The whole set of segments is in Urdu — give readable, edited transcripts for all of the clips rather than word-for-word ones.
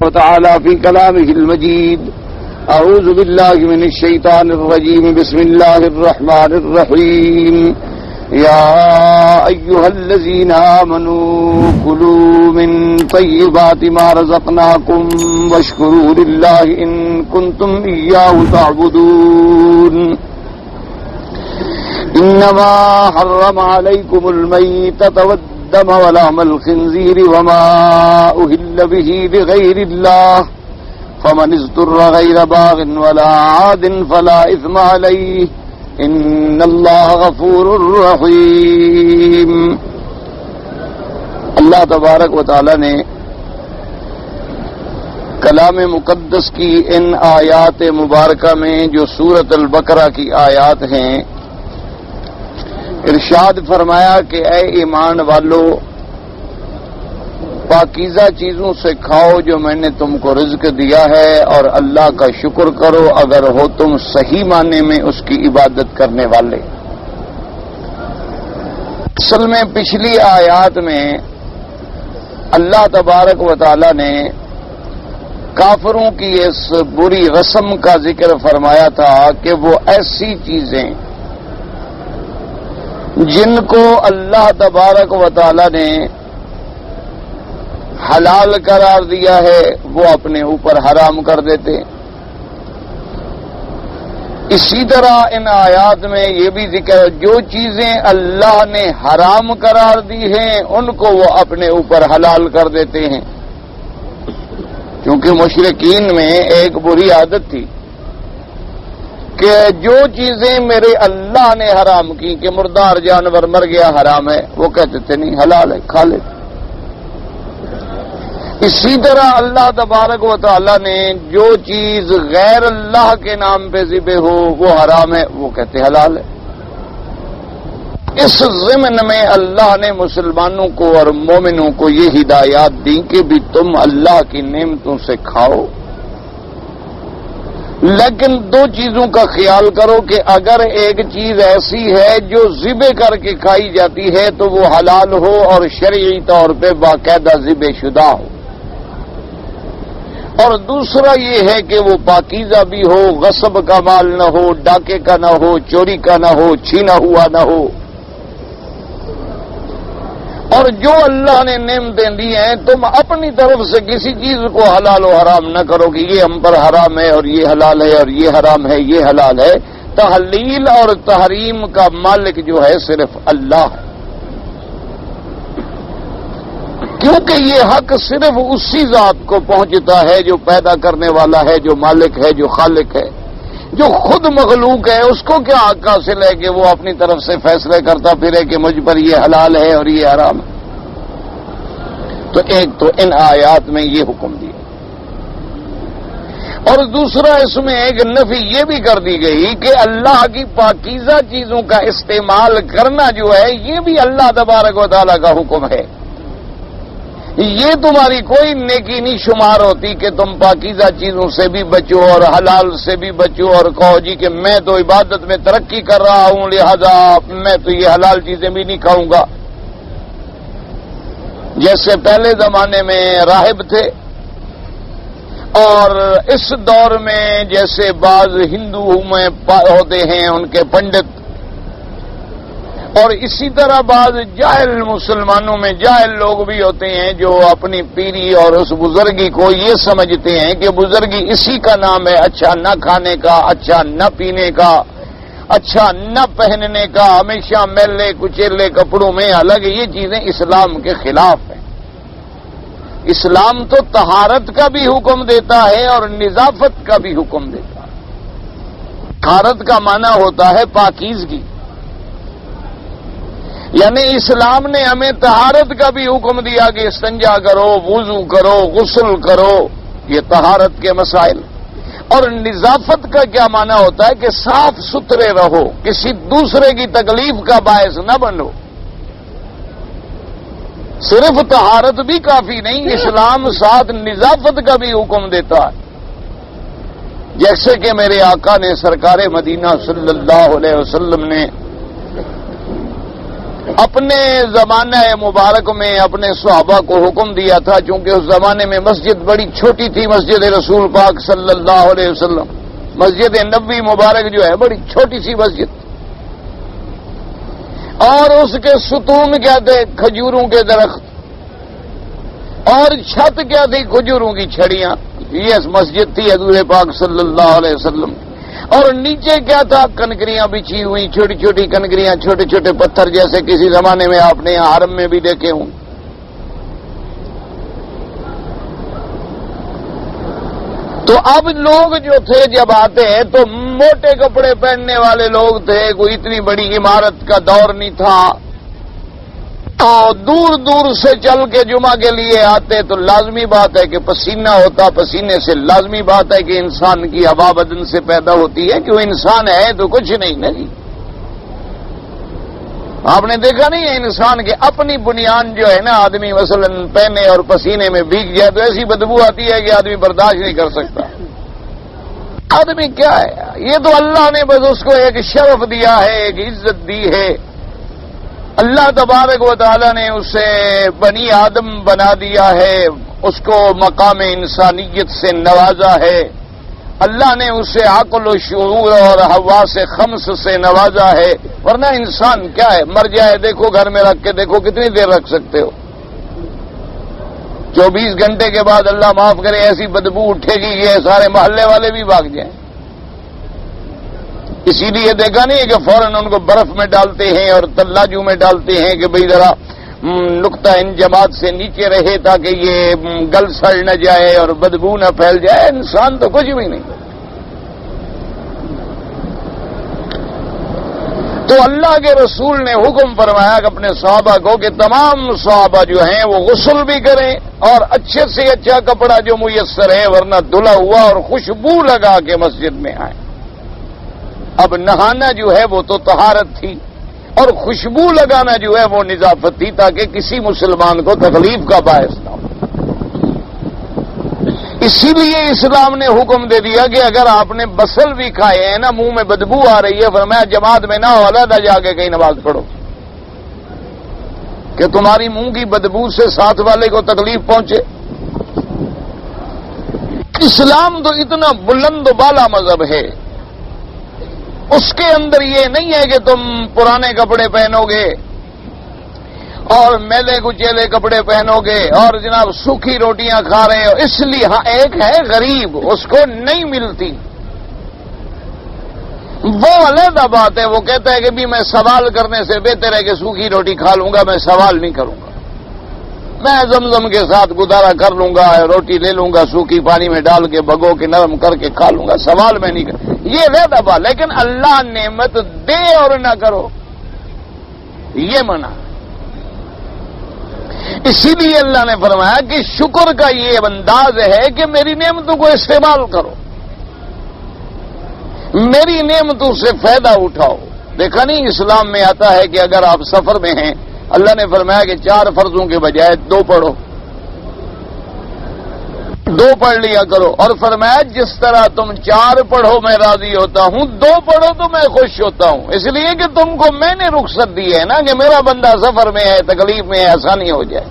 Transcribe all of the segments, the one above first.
وتعالى في كلامه المجيد. أعوذ بالله من الشيطان الرجيم. بسم الله الرحمن الرحيم. يا أيها الذين آمنوا كلوا من طيبات ما رزقناكم واشكروا لله إن كنتم إياه تعبدون. إنما حرم عليكم الميتة والدم ولحم الخنزير وما أهل به لغير الله فمن اضطر غير باغ ولا عاد فلا إثم عليه ان اللہ غفور رحیم. اللہ تبارک و تعالی نے کلام مقدس کی ان آیات مبارکہ میں جو سورۃ البقرہ کی آیات ہیں ارشاد فرمایا کہ اے ایمان والو پاکیزہ چیزوں سے کھاؤ جو میں نے تم کو رزق دیا ہے اور اللہ کا شکر کرو اگر ہو تم صحیح معنی میں اس کی عبادت کرنے والے. اصل میں پچھلی آیات میں اللہ تبارک و تعالی نے کافروں کی اس بری رسم کا ذکر فرمایا تھا کہ وہ ایسی چیزیں جن کو اللہ تبارک و تعالی نے حلال قرار دیا ہے وہ اپنے اوپر حرام کر دیتے. اسی طرح ان آیات میں یہ بھی ذکر جو چیزیں اللہ نے حرام قرار دی ہیں ان کو وہ اپنے اوپر حلال کر دیتے ہیں. کیونکہ مشرکین میں ایک بری عادت تھی کہ جو چیزیں میرے اللہ نے حرام کی کہ مردار جانور مر گیا حرام ہے وہ کہتے تھے نہیں حلال ہے کھا لیتے. اسی طرح اللہ تبارک و تعالی نے جو چیز غیر اللہ کے نام پہ ذبح ہو وہ حرام ہے وہ کہتے حلال ہے. اس ضمن میں اللہ نے مسلمانوں کو اور مومنوں کو یہ ہدایات دی کہ بھی تم اللہ کی نعمتوں سے کھاؤ لیکن دو چیزوں کا خیال کرو کہ اگر ایک چیز ایسی ہے جو ذبح کر کے کھائی جاتی ہے تو وہ حلال ہو اور شرعی طور پہ باقاعدہ ذبح شدہ ہو، اور دوسرا یہ ہے کہ وہ پاکیزہ بھی ہو، غصب کا مال نہ ہو، ڈاکے کا نہ ہو، چوری کا نہ ہو، چھینا ہوا نہ ہو. اور جو اللہ نے نعمتیں دی ہیں تم اپنی طرف سے کسی چیز کو حلال و حرام نہ کرو کہ یہ ہم پر حرام ہے اور یہ حلال ہے اور یہ حرام ہے یہ حلال ہے. تحلیل اور تحریم کا مالک جو ہے صرف اللہ ہے، کیونکہ یہ حق صرف اسی ذات کو پہنچتا ہے جو پیدا کرنے والا ہے، جو مالک ہے، جو خالق ہے. جو خود مخلوق ہے اس کو کیا حق حاصل ہے کہ وہ اپنی طرف سے فیصلے کرتا پھرے کہ مجھ پر یہ حلال ہے اور یہ حرام ہے. تو ایک تو ان آیات میں یہ حکم دیا، اور دوسرا اس میں ایک نفی یہ بھی کر دی گئی کہ اللہ کی پاکیزہ چیزوں کا استعمال کرنا جو ہے یہ بھی اللہ تبارک و تعالیٰ کا حکم ہے. یہ تمہاری کوئی نیکی نہیں شمار ہوتی کہ تم پاکیزہ چیزوں سے بھی بچو اور حلال سے بھی بچو اور کہو جی کہ میں تو عبادت میں ترقی کر رہا ہوں لہذا میں تو یہ حلال چیزیں بھی نہیں کھاؤں گا. جیسے پہلے زمانے میں راہب تھے اور اس دور میں جیسے بعض ہندو میں ہوتے ہیں ان کے پنڈت، اور اسی طرح بعض جاہل مسلمانوں میں جاہل لوگ بھی ہوتے ہیں جو اپنی پیری اور اس بزرگی کو یہ سمجھتے ہیں کہ بزرگی اسی کا نام ہے اچھا نہ کھانے کا، اچھا نہ پینے کا، اچھا نہ پہننے کا، ہمیشہ میلے کچیلے کپڑوں میں الگ. یہ چیزیں اسلام کے خلاف ہیں. اسلام تو طہارت کا بھی حکم دیتا ہے اور نظافت کا بھی حکم دیتا ہے. طہارت کا معنی ہوتا ہے پاکیزگی، یعنی اسلام نے ہمیں طہارت کا بھی حکم دیا کہ استنجا کرو، وضو کرو، غسل کرو، یہ طہارت کے مسائل. اور نظافت کا کیا معنی ہوتا ہے کہ صاف ستھرے رہو، کسی دوسرے کی تکلیف کا باعث نہ بنو. صرف طہارت بھی کافی نہیں، اسلام ساتھ نظافت کا بھی حکم دیتا ہے. جیسے کہ میرے آقا نے سرکار مدینہ صلی اللہ علیہ وسلم نے اپنے زمانہ مبارک میں اپنے صحابہ کو حکم دیا تھا، چونکہ اس زمانے میں مسجد بڑی چھوٹی تھی، مسجد رسول پاک صلی اللہ علیہ وسلم، مسجد نبوی مبارک جو ہے بڑی چھوٹی سی مسجد، اور اس کے ستون کیا تھے؟ کھجوروں کے درخت، اور چھت کیا تھی؟ کھجوروں کی چھڑیاں. یہ مسجد تھی حضور پاک صلی اللہ علیہ وسلم. اور نیچے کیا تھا؟ کنکریاں بچھی ہوئی، چھوٹی چھوٹی کنکریاں، چھوٹے چھوٹے پتھر، جیسے کسی زمانے میں آپ نے یہاں حرم میں بھی دیکھے ہوں. تو اب لوگ جو تھے جب آتے ہیں تو موٹے کپڑے پہننے والے لوگ تھے، کوئی اتنی بڑی عمارت کا دور نہیں تھا. تو دور دور سے چل کے جمعہ کے لیے آتے تو لازمی بات ہے کہ پسینہ ہوتا، پسینے سے لازمی بات ہے کہ انسان کی ہوا بدن سے پیدا ہوتی ہے، کہ وہ انسان ہے تو کچھ نہیں نا جی. آپ نے دیکھا نہیں ہے انسان کے اپنی بنیاد جو ہے نا، آدمی مثلا پہنے اور پسینے میں بھیگ جائے تو ایسی بدبو آتی ہے کہ آدمی برداشت نہیں کر سکتا. آدمی کیا ہے؟ یہ تو اللہ نے بس اس کو ایک شرف دیا ہے، ایک عزت دی ہے. اللہ تبارک و تعالی نے اسے بنی آدم بنا دیا ہے، اس کو مقام انسانیت سے نوازا ہے. اللہ نے اسے عقل و شعور اور حواس خمس سے نوازا ہے. ورنہ انسان کیا ہے؟ مر جائے دیکھو، گھر میں رکھ کے دیکھو کتنی دیر رکھ سکتے ہو؟ 24 گھنٹے کے بعد اللہ معاف کرے ایسی بدبو اٹھے گی یہ سارے محلے والے بھی بھاگ جائیں. اسی لیے دیکھا نہیں ہے کہ فوراً ان کو برف میں ڈالتے ہیں اور تلاجو میں ڈالتے ہیں کہ بھئی ذرا نقطہ انجماد سے نیچے رہے تاکہ یہ گل سڑ نہ جائے اور بدبو نہ پھیل جائے. انسان تو کچھ بھی نہیں. تو اللہ کے رسول نے حکم فرمایا کہ اپنے صحابہ کو کہ تمام صحابہ جو ہیں وہ غسل بھی کریں اور اچھے سے اچھا کپڑا جو میسر ہے ورنہ دھلا ہوا اور خوشبو لگا کے مسجد میں آئیں. اب نہانا جو ہے وہ تو طہارت تھی اور خوشبو لگانا جو ہے وہ نظافت تھی تاکہ کسی مسلمان کو تکلیف کا باعث نہ ہو. اسی لیے اسلام نے حکم دے دیا کہ اگر آپ نے بصل بھی کھائے ہیں نا، منہ میں بدبو آ رہی ہے، فرمایا جماعت میں نہ ہو، علیحدہ جا کے کہیں نماز پڑھو، کہ تمہاری منہ کی بدبو سے ساتھ والے کو تکلیف پہنچے. اسلام تو اتنا بلند و بالا مذہب ہے، اس کے اندر یہ نہیں ہے کہ تم پرانے کپڑے پہنو گے اور میلے کچیلے کپڑے پہنو گے اور جناب سوکھی روٹیاں کھا رہے ہو. اس لیے ہاں ایک ہے غریب، اس کو نہیں ملتی، وہ علیحدہ بات ہے. وہ کہتا ہے کہ بھی میں سوال کرنے سے بہتر ہے کہ سوکھی روٹی کھا لوں گا، میں سوال نہیں کروں گا، میں زمزم کے ساتھ گزارا کر لوں گا، روٹی لے لوں گا سوکھی پانی میں ڈال کے بھگو کے نرم کر کے کھا لوں گا، سوال میں نہیں کر. یہ علیحدہ بات. لیکن اللہ نعمت دے اور نہ کرو یہ منع. اسی لیے اللہ نے فرمایا کہ شکر کا یہ انداز ہے کہ میری نعمتوں کو استعمال کرو، میری نعمتوں سے فائدہ اٹھاؤ. دیکھا نہیں اسلام میں آتا ہے کہ اگر آپ سفر میں ہیں اللہ نے فرمایا کہ 4 فرضوں کے بجائے 2 پڑھو، 2 پڑھ لیا کرو. اور فرمایا جس طرح تم 4 پڑھو میں راضی ہوتا ہوں، 2 پڑھو تو میں خوش ہوتا ہوں. اس لیے کہ تم کو میں نے رخصت دی ہے نا کہ میرا بندہ سفر میں ہے، تکلیف میں ہے، آسانی ہو جائے.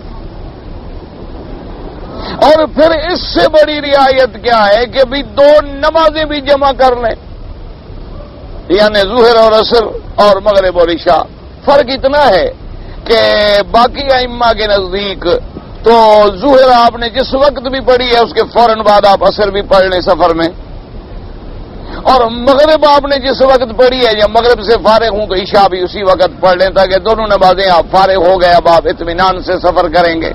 اور پھر اس سے بڑی رعایت کیا ہے کہ بھی 2 نمازیں بھی جمع کر لیں، یعنی ظہر اور عصر اور مغرب اور عشاء. فرق اتنا ہے کہ باقی ائمہ کے نزدیک تو ظہر آپ نے جس وقت بھی پڑھی ہے اس کے فوراً بعد آپ عصر بھی پڑھ لیں سفر میں، اور مغرب آپ نے جس وقت پڑھی ہے یا مغرب سے فارغ ہوں تو عشاء بھی اسی وقت پڑھ لیں تاکہ دونوں نمازیں آپ فارغ ہو گئے، اب آپ اطمینان سے سفر کریں گے.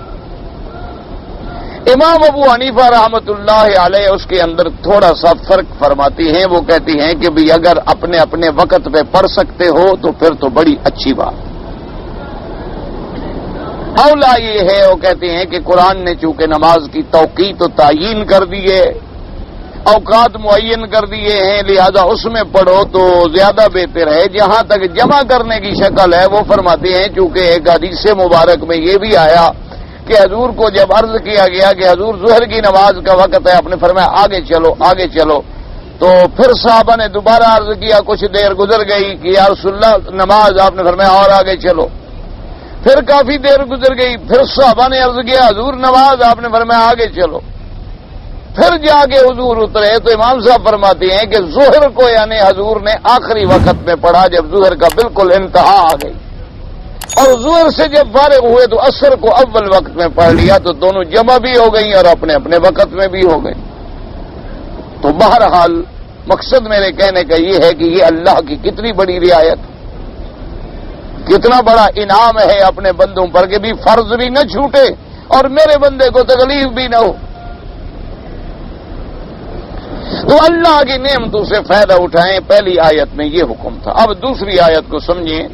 امام ابو حنیفہ رحمۃ اللہ علیہ اس کے اندر تھوڑا سا فرق فرماتی ہیں. وہ کہتی ہیں کہ بھی اگر اپنے اپنے وقت پہ پڑھ سکتے ہو تو پھر تو بڑی اچھی بات. اولا یہ ہے، وہ کہتے ہیں کہ قرآن نے چونکہ نماز کی توقیت و تعیین کر دی ہے، اوقات معین کر دیے ہیں، لہذا اس میں پڑھو تو زیادہ بہتر ہے. جہاں تک جمع کرنے کی شکل ہے وہ فرماتے ہیں چونکہ ایک حدیث مبارک میں یہ بھی آیا کہ حضور کو جب عرض کیا گیا کہ حضور ظہر کی نماز کا وقت ہے، آپ نے فرمایا آگے چلو آگے چلو. تو پھر صحابہ نے دوبارہ عرض کیا، کچھ دیر گزر گئی کہ یا رسول اللہ نماز، آپ نے فرمایا اور آگے چلو. پھر کافی دیر گزر گئی، پھر صحابہ نے عرض کیا حضور نماز، آپ نے فرمایا آگے چلو، پھر جا کے حضور اترے تو امام صاحب فرماتے ہیں کہ ظہر کو یعنی حضور نے آخری وقت میں پڑھا جب ظہر کا بالکل انتہا آ گئی، اور ظہر سے جب فارغ ہوئے تو عصر کو اول وقت میں پڑھ لیا، تو دونوں جمع بھی ہو گئی اور اپنے اپنے وقت میں بھی ہو گئی۔ تو بہرحال مقصد میرے کہنے کا یہ ہے کہ یہ اللہ کی کتنی بڑی رعایت، کتنا بڑا انعام ہے اپنے بندوں پر کہ بھی فرض بھی نہ چھوٹے اور میرے بندے کو تکلیف بھی نہ ہو۔ تو اللہ کی نعمتوں سے فائدہ اٹھائیں، پہلی آیت میں یہ حکم تھا۔ اب دوسری آیت کو سمجھیں،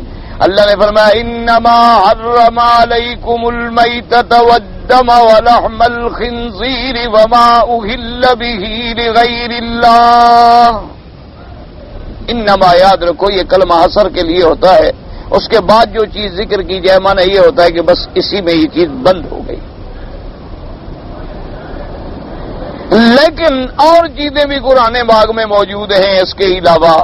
اللہ نے فرمایا انما حرم علیکم المیتۃ والدم ولحم الخنزیر وما اہل به لغیر اللہ۔ انما یاد رکھو یہ کلمہ حصر کے لیے ہوتا ہے، اس کے بعد جو چیز ذکر کی جائے معنی یہ ہوتا ہے کہ بس اسی میں یہ چیز بند ہو گئی، لیکن اور چیزیں بھی قرآن پاک میں موجود ہیں اس کے علاوہ،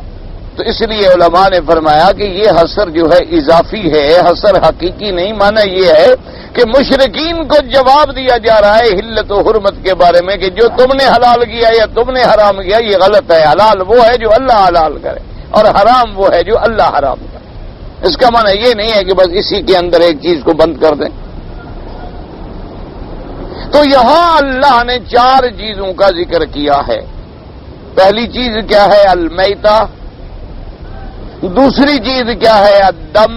تو اس لیے علماء نے فرمایا کہ یہ حصر جو ہے اضافی ہے، حصر حقیقی نہیں، معنی یہ ہے کہ مشرکین کو جواب دیا جا رہا ہے حلت و حرمت کے بارے میں کہ جو تم نے حلال کیا یا تم نے حرام کیا یہ غلط ہے، حلال وہ ہے جو اللہ حلال کرے اور حرام وہ ہے جو اللہ حرام کرے۔ اس کا معنی یہ نہیں ہے کہ بس اسی کے اندر ایک چیز کو بند کر دیں۔ تو یہاں اللہ نے 4 چیزوں کا ذکر کیا ہے۔ پہلی چیز کیا ہے؟ المیتہ، دوسری چیز کیا ہے؟ الدم،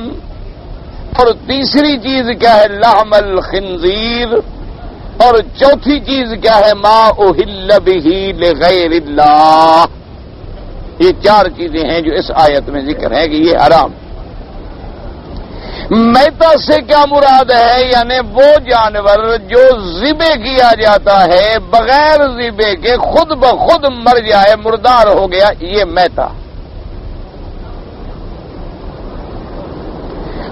اور تیسری چیز کیا ہے؟ لحم الخنزیر، اور چوتھی چیز کیا ہے؟ ما اہل بہ لغیر اللہ۔ یہ 4 چیزیں ہیں جو اس آیت میں ذکر ہے کہ یہ حرام۔ میتہ سے کیا مراد ہے؟ یعنی وہ جانور جو ذبح کیا جاتا ہے بغیر ذبح کے خود بخود مر جائے، مردار ہو گیا، یہ میتہ۔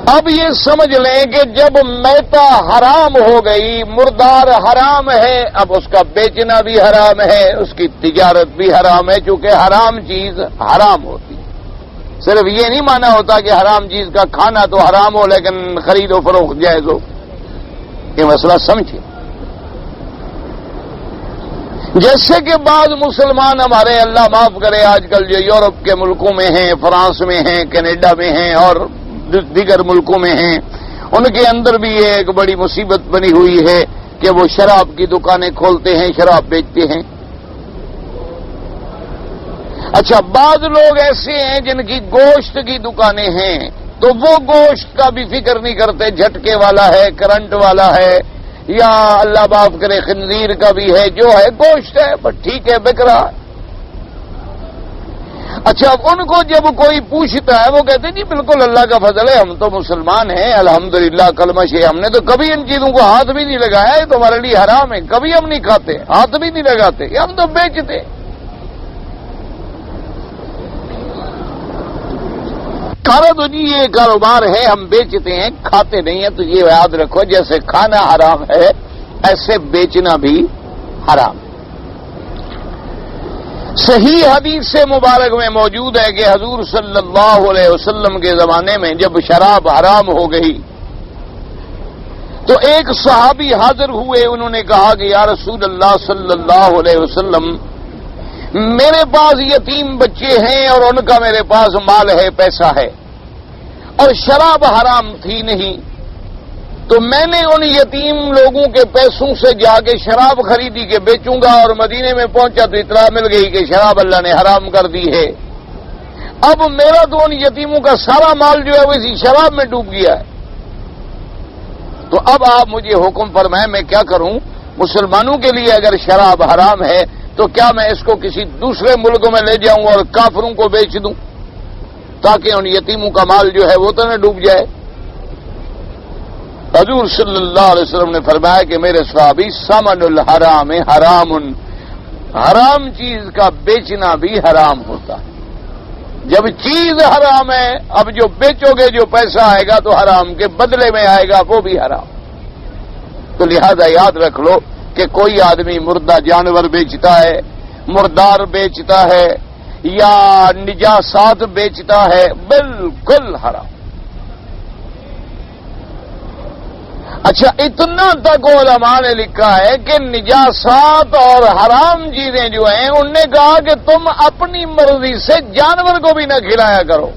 اب یہ سمجھ لیں کہ جب میتہ حرام ہو گئی، مردار حرام ہے، اب اس کا بیچنا بھی حرام ہے، اس کی تجارت بھی حرام ہے، چونکہ حرام چیز حرام ہوتی ہے۔ صرف یہ نہیں مانا ہوتا کہ حرام چیز کا کھانا تو حرام ہو لیکن خرید و فروخت جائز ہو، یہ مسئلہ سمجھے۔ جیسے کہ بعض مسلمان ہمارے، اللہ معاف کرے، آج کل جو یورپ کے ملکوں میں ہیں، فرانس میں ہیں، کینیڈا میں ہیں اور دیگر ملکوں میں ہیں، ان کے اندر بھی یہ ایک بڑی مصیبت بنی ہوئی ہے کہ وہ شراب کی دکانیں کھولتے ہیں، شراب بیچتے ہیں۔ اچھا، بعض لوگ ایسے ہیں جن کی گوشت کی دکانیں ہیں، تو وہ گوشت کا بھی فکر نہیں کرتے، جھٹکے والا ہے، کرنٹ والا ہے، یا اللہ معاف کرے خنزیر کا بھی ہے، جو ہے گوشت ہے بس ٹھیک ہے، بک رہا ہے۔ اچھا، اب ان کو جب کوئی پوچھتا ہے وہ کہتے ہیں جی بالکل اللہ کا فضل ہے، ہم تو مسلمان ہیں الحمدللہ، کلمہ شے، ہم نے تو کبھی ان چیزوں کو ہاتھ بھی نہیں لگایا، یہ تو ہمارے لیے حرام ہے، کبھی ہم نہیں کھاتے، ہاتھ بھی نہیں لگاتے، ہم تو بیچتے۔ تو جی یہ کاروبار ہے، ہم بیچتے ہیں، کھاتے نہیں ہیں۔ تو یہ یاد رکھو جیسے کھانا حرام ہے ایسے بیچنا بھی حرام۔ صحیح حدیث سے مبارک میں موجود ہے کہ حضور صلی اللہ علیہ وسلم کے زمانے میں جب شراب حرام ہو گئی تو ایک صحابی حاضر ہوئے، انہوں نے کہا کہ یا رسول اللہ صلی اللہ علیہ وسلم، میرے پاس یتیم بچے ہیں اور ان کا میرے پاس مال ہے، پیسہ ہے، اور شراب حرام تھی نہیں، تو میں نے ان یتیم لوگوں کے پیسوں سے جا کے شراب خریدی کہ بیچوں گا، اور مدینے میں پہنچا تو اطلاع مل گئی کہ شراب اللہ نے حرام کر دی ہے۔ اب میرا تو ان یتیموں کا سارا مال جو ہے وہ اسی شراب میں ڈوب گیا ہے، تو اب آپ مجھے حکم فرمائیں میں کیا کروں؟ مسلمانوں کے لیے اگر شراب حرام ہے تو کیا میں اس کو کسی دوسرے ملک میں لے جاؤں اور کافروں کو بیچ دوں تاکہ ان یتیموں کا مال جو ہے وہ تو نہ ڈوب جائے؟ حضور صلی اللہ علیہ وسلم نے فرمایا کہ میرے صحابی، ثمن الحرام حرام، حرام چیز کا بیچنا بھی حرام ہوتا ہے۔ جب چیز حرام ہے، اب جو بیچو گے جو پیسہ آئے گا تو حرام کے بدلے میں آئے گا، وہ بھی حرام۔ تو لہذا یاد رکھ لو کہ کوئی آدمی مردہ جانور بیچتا ہے، مردار بیچتا ہے یا نجاسات بیچتا ہے، بالکل حرام۔ اچھا، اتنا تک علماء نے لکھا ہے کہ نجاسات اور حرام چیزیں جو ہیں ان نے کہا کہ تم اپنی مرضی سے جانور کو بھی نہ کھلایا کرو.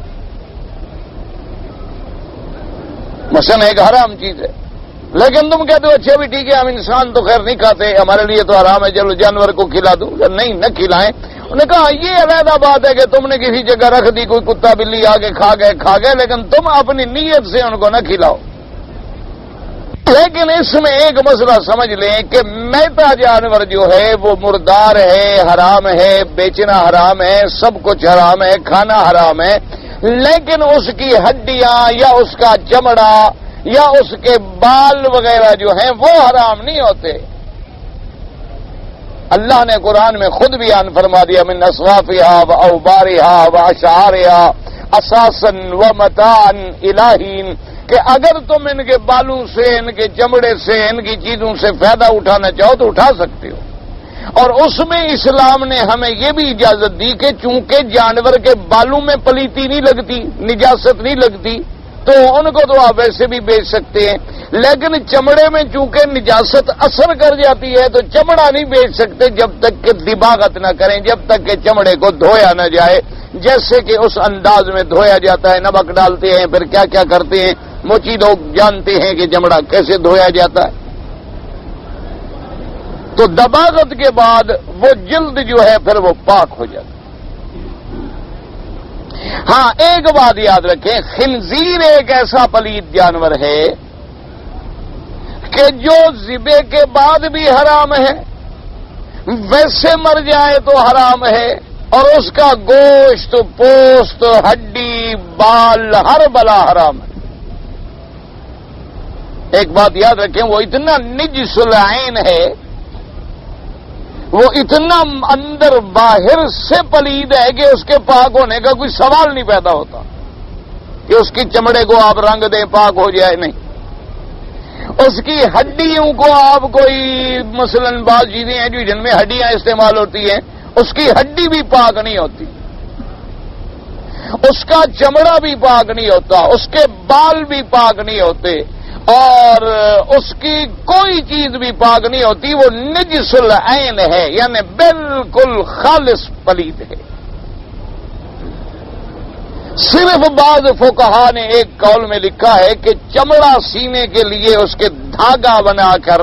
مثلا ایک حرام چیز ہے، لیکن تم کہتے ہو اچھا بھی ٹھیک ہے، ہم انسان تو خیر نہیں کھاتے، ہمارے لیے تو حرام ہے، چلو جانور کو کھلا دوں. نہیں، نہ کھلائیں. انہوں نے کہا یہ علیحدہ بات ہے کہ تم نے کسی جگہ رکھ دی، کوئی کتا بلی آ کے کھا گئے، لیکن تم اپنی نیت سے ان کو نہ کھلاؤ. لیکن اس میں ایک مسئلہ سمجھ لیں کہ میتا جانور جو ہے وہ مردار ہے، حرام ہے، بیچنا حرام ہے، سب کچھ حرام ہے، کھانا حرام ہے، لیکن اس کی ہڈیاں یا اس کا چمڑا یا اس کے بال وغیرہ جو ہیں وہ حرام نہیں ہوتے. اللہ نے قرآن میں خود بیان فرما دیا، من اصوافها واوبارها واشعارها اساسا ومتاعا الى حین، کہ اگر تم ان کے بالوں سے، ان کے چمڑے سے، ان کی چیزوں سے فائدہ اٹھانا چاہو تو اٹھا سکتے ہو. اور اس میں اسلام نے ہمیں یہ بھی اجازت دی کہ چونکہ جانور کے بالوں میں پلیتی نہیں لگتی، نجاست نہیں لگتی، تو ان کو تو آپ ویسے بھی بیچ سکتے ہیں. لیکن چمڑے میں چونکہ نجاست اثر کر جاتی ہے تو چمڑا نہیں بیچ سکتے جب تک کہ دباغت نہ کریں، جب تک کہ چمڑے کو دھویا نہ جائے، جیسے کہ اس انداز میں دھویا جاتا ہے. نمک ڈالتے ہیں، پھر کیا کیا کرتے ہیں، موچی لوگ جانتے ہیں کہ چمڑا کیسے دھویا جاتا ہے. تو دباغت کے بعد وہ جلد جو ہے پھر وہ پاک ہو جاتا ہے. ہاں، ایک بات یاد رکھیں، خنزیر ایک ایسا پلید جانور ہے کہ جو ذبح کے بعد بھی حرام ہے، ویسے مر جائے تو حرام ہے، اور اس کا گوشت، پوست، ہڈی، بال، ہر بلا حرام ہے. ایک بات یاد رکھیں، وہ اتنا نجس العین ہے، وہ اتنا اندر باہر سے پلید ہے کہ اس کے پاک ہونے کا کوئی سوال نہیں پیدا ہوتا کہ اس کی چمڑے کو آپ رنگ دیں پاک ہو جائے. نہیں، اس کی ہڈیوں کو آپ کوئی مثلاً بعض چیزیں ہیں جو جن میں ہڈیاں استعمال ہوتی ہیں، اس کی ہڈی بھی پاک نہیں ہوتی، اس کا چمڑا بھی پاک نہیں ہوتا، اس کے بال بھی پاک نہیں ہوتے، اور اس کی کوئی چیز بھی پاک نہیں ہوتی. وہ نجس العین ہے، یعنی بالکل خالص پلید ہے. صرف بعض فقہا نے ایک قول میں لکھا ہے کہ چمڑا سینے کے لیے اس کے دھاگا بنا کر،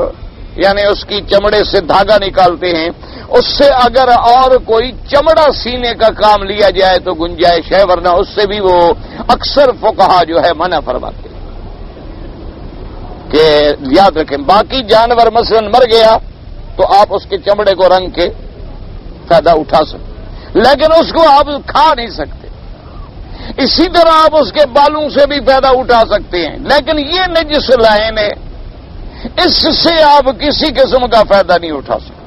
یعنی اس کی چمڑے سے دھاگا نکالتے ہیں، اس سے اگر اور کوئی چمڑا سینے کا کام لیا جائے تو گنجائش ہے، ورنہ اس سے بھی وہ اکثر فقہا جو ہے منع فرماتے ہیں. کہ یاد رکھیں، باقی جانور مثلا مر گیا تو آپ اس کے چمڑے کو رنگ کے فائدہ اٹھا سکتے، لیکن اس کو آپ کھا نہیں سکتے. اسی طرح آپ اس کے بالوں سے بھی فائدہ اٹھا سکتے ہیں، لیکن یہ نجس العین ہے، اس سے آپ کسی قسم کا فائدہ نہیں اٹھا سکتے.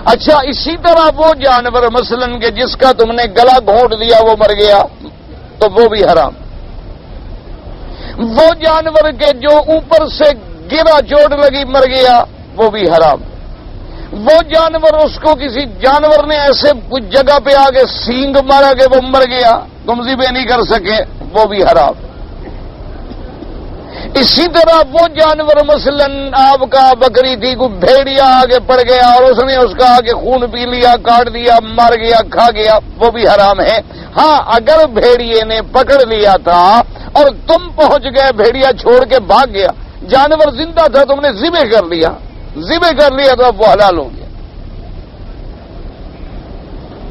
اچھا، اسی طرح وہ جانور مثلا کہ جس کا تم نے گلا گھونٹ دیا وہ مر گیا تو وہ بھی حرام. وہ جانور کے جو اوپر سے گرا چوٹ لگی مر گیا وہ بھی حرام. وہ جانور، اس کو کسی جانور نے ایسے کچھ جگہ پہ آگے سینگ مارا کہ وہ مر گیا، تم ذبح نہیں کر سکے، وہ بھی حرام. اسی طرح وہ جانور مثلا آپ کا بکری تھی، کوئی بھیڑیا آگے پڑ گیا اور اس نے اس کا آگے خون پی لیا، کاٹ دیا، مار گیا، کھا گیا، وہ بھی حرام ہے. ہاں، اگر بھیڑیے نے پکڑ لیا تھا اور تم پہنچ گئے، بھیڑیا چھوڑ کے بھاگ گیا، جانور زندہ تھا، تم نے ذبح کر لیا تو اب وہ حلال ہو گیا.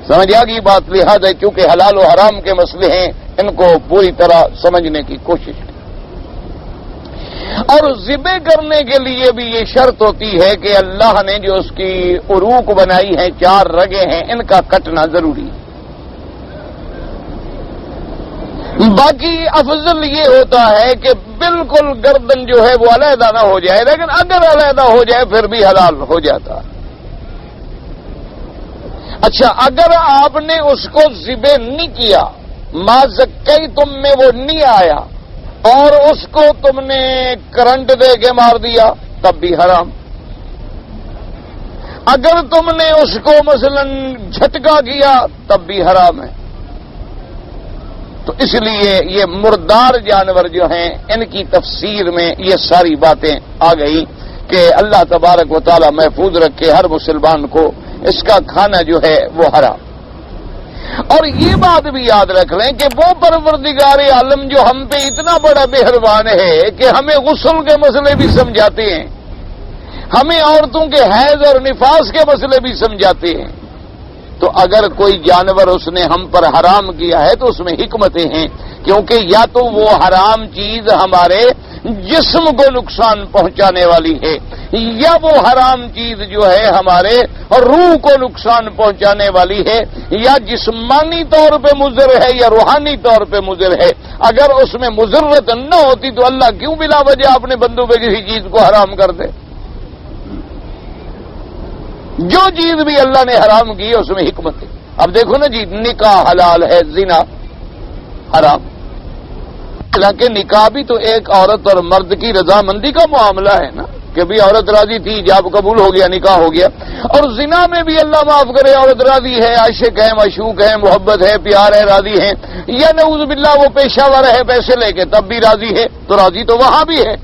سمجھ آ گئی بات؟ لہٰذا چونکہ حلال و حرام کے مسئلے ہیں، ان کو پوری طرح سمجھنے کی کوشش کریں. اور ذبح کرنے کے لیے بھی یہ شرط ہوتی ہے کہ اللہ نے جو اس کی عروق بنائی ہیں، 4 رگیں ہیں، ان کا کٹنا ضروری ہے. باقی افضل یہ ہوتا ہے کہ بالکل گردن جو ہے وہ علیحدہ نہ ہو جائے، لیکن اگر علیحدہ ہو جائے پھر بھی حلال ہو جاتا ہے. اچھا، اگر آپ نے اس کو ذبح نہیں کیا، مازکی تم میں وہ نہیں آیا اور اس کو تم نے کرنٹ دے کے مار دیا تب بھی حرام. اگر تم نے اس کو مثلا جھٹکا کیا تب بھی حرام ہے. تو اس لیے یہ مردار جانور جو ہیں ان کی تفسیر میں یہ ساری باتیں آ گئی کہ اللہ تبارک و تعالی محفوظ رکھے ہر مسلمان کو اس کا کھانا جو ہے وہ حرام. اور یہ بات بھی یاد رکھ لیں کہ وہ پروردگار عالم جو ہم پہ اتنا بڑا مہربان ہے کہ ہمیں غسل کے مسئلے بھی سمجھاتے ہیں، ہمیں عورتوں کے حیض اور نفاس کے مسئلے بھی سمجھاتے ہیں. تو اگر کوئی جانور اس نے ہم پر حرام کیا ہے تو اس میں حکمتیں ہیں، کیونکہ یا تو وہ حرام چیز ہمارے جسم کو نقصان پہنچانے والی ہے، یا وہ حرام چیز جو ہے ہمارے روح کو نقصان پہنچانے والی ہے، یا جسمانی طور پہ مضر ہے یا روحانی طور پہ مضر ہے. اگر اس میں مضرت نہ ہوتی تو اللہ کیوں بلا وجہ اپنے بندوں پہ کسی چیز کو حرام کر دے؟ جو چیز بھی اللہ نے حرام کی ہے اس میں حکمت ہے. اب دیکھو نا جی، نکاح حلال ہے، زنا حرام. حالانکہ نکاح بھی تو ایک عورت اور مرد کی رضامندی کا معاملہ ہے نا، کہ بھی عورت راضی تھی، جاب قبول ہو گیا، نکاح ہو گیا. اور زنا میں بھی اللہ معاف کرے عورت راضی ہے، عاشق ہے، معشوق ہے، محبت ہے، پیار ہے، راضی ہے، یا نعوذ باللہ وہ پیشہ ور ہے پیسے لے کے تب بھی راضی ہے، تو راضی تو وہاں بھی ہے.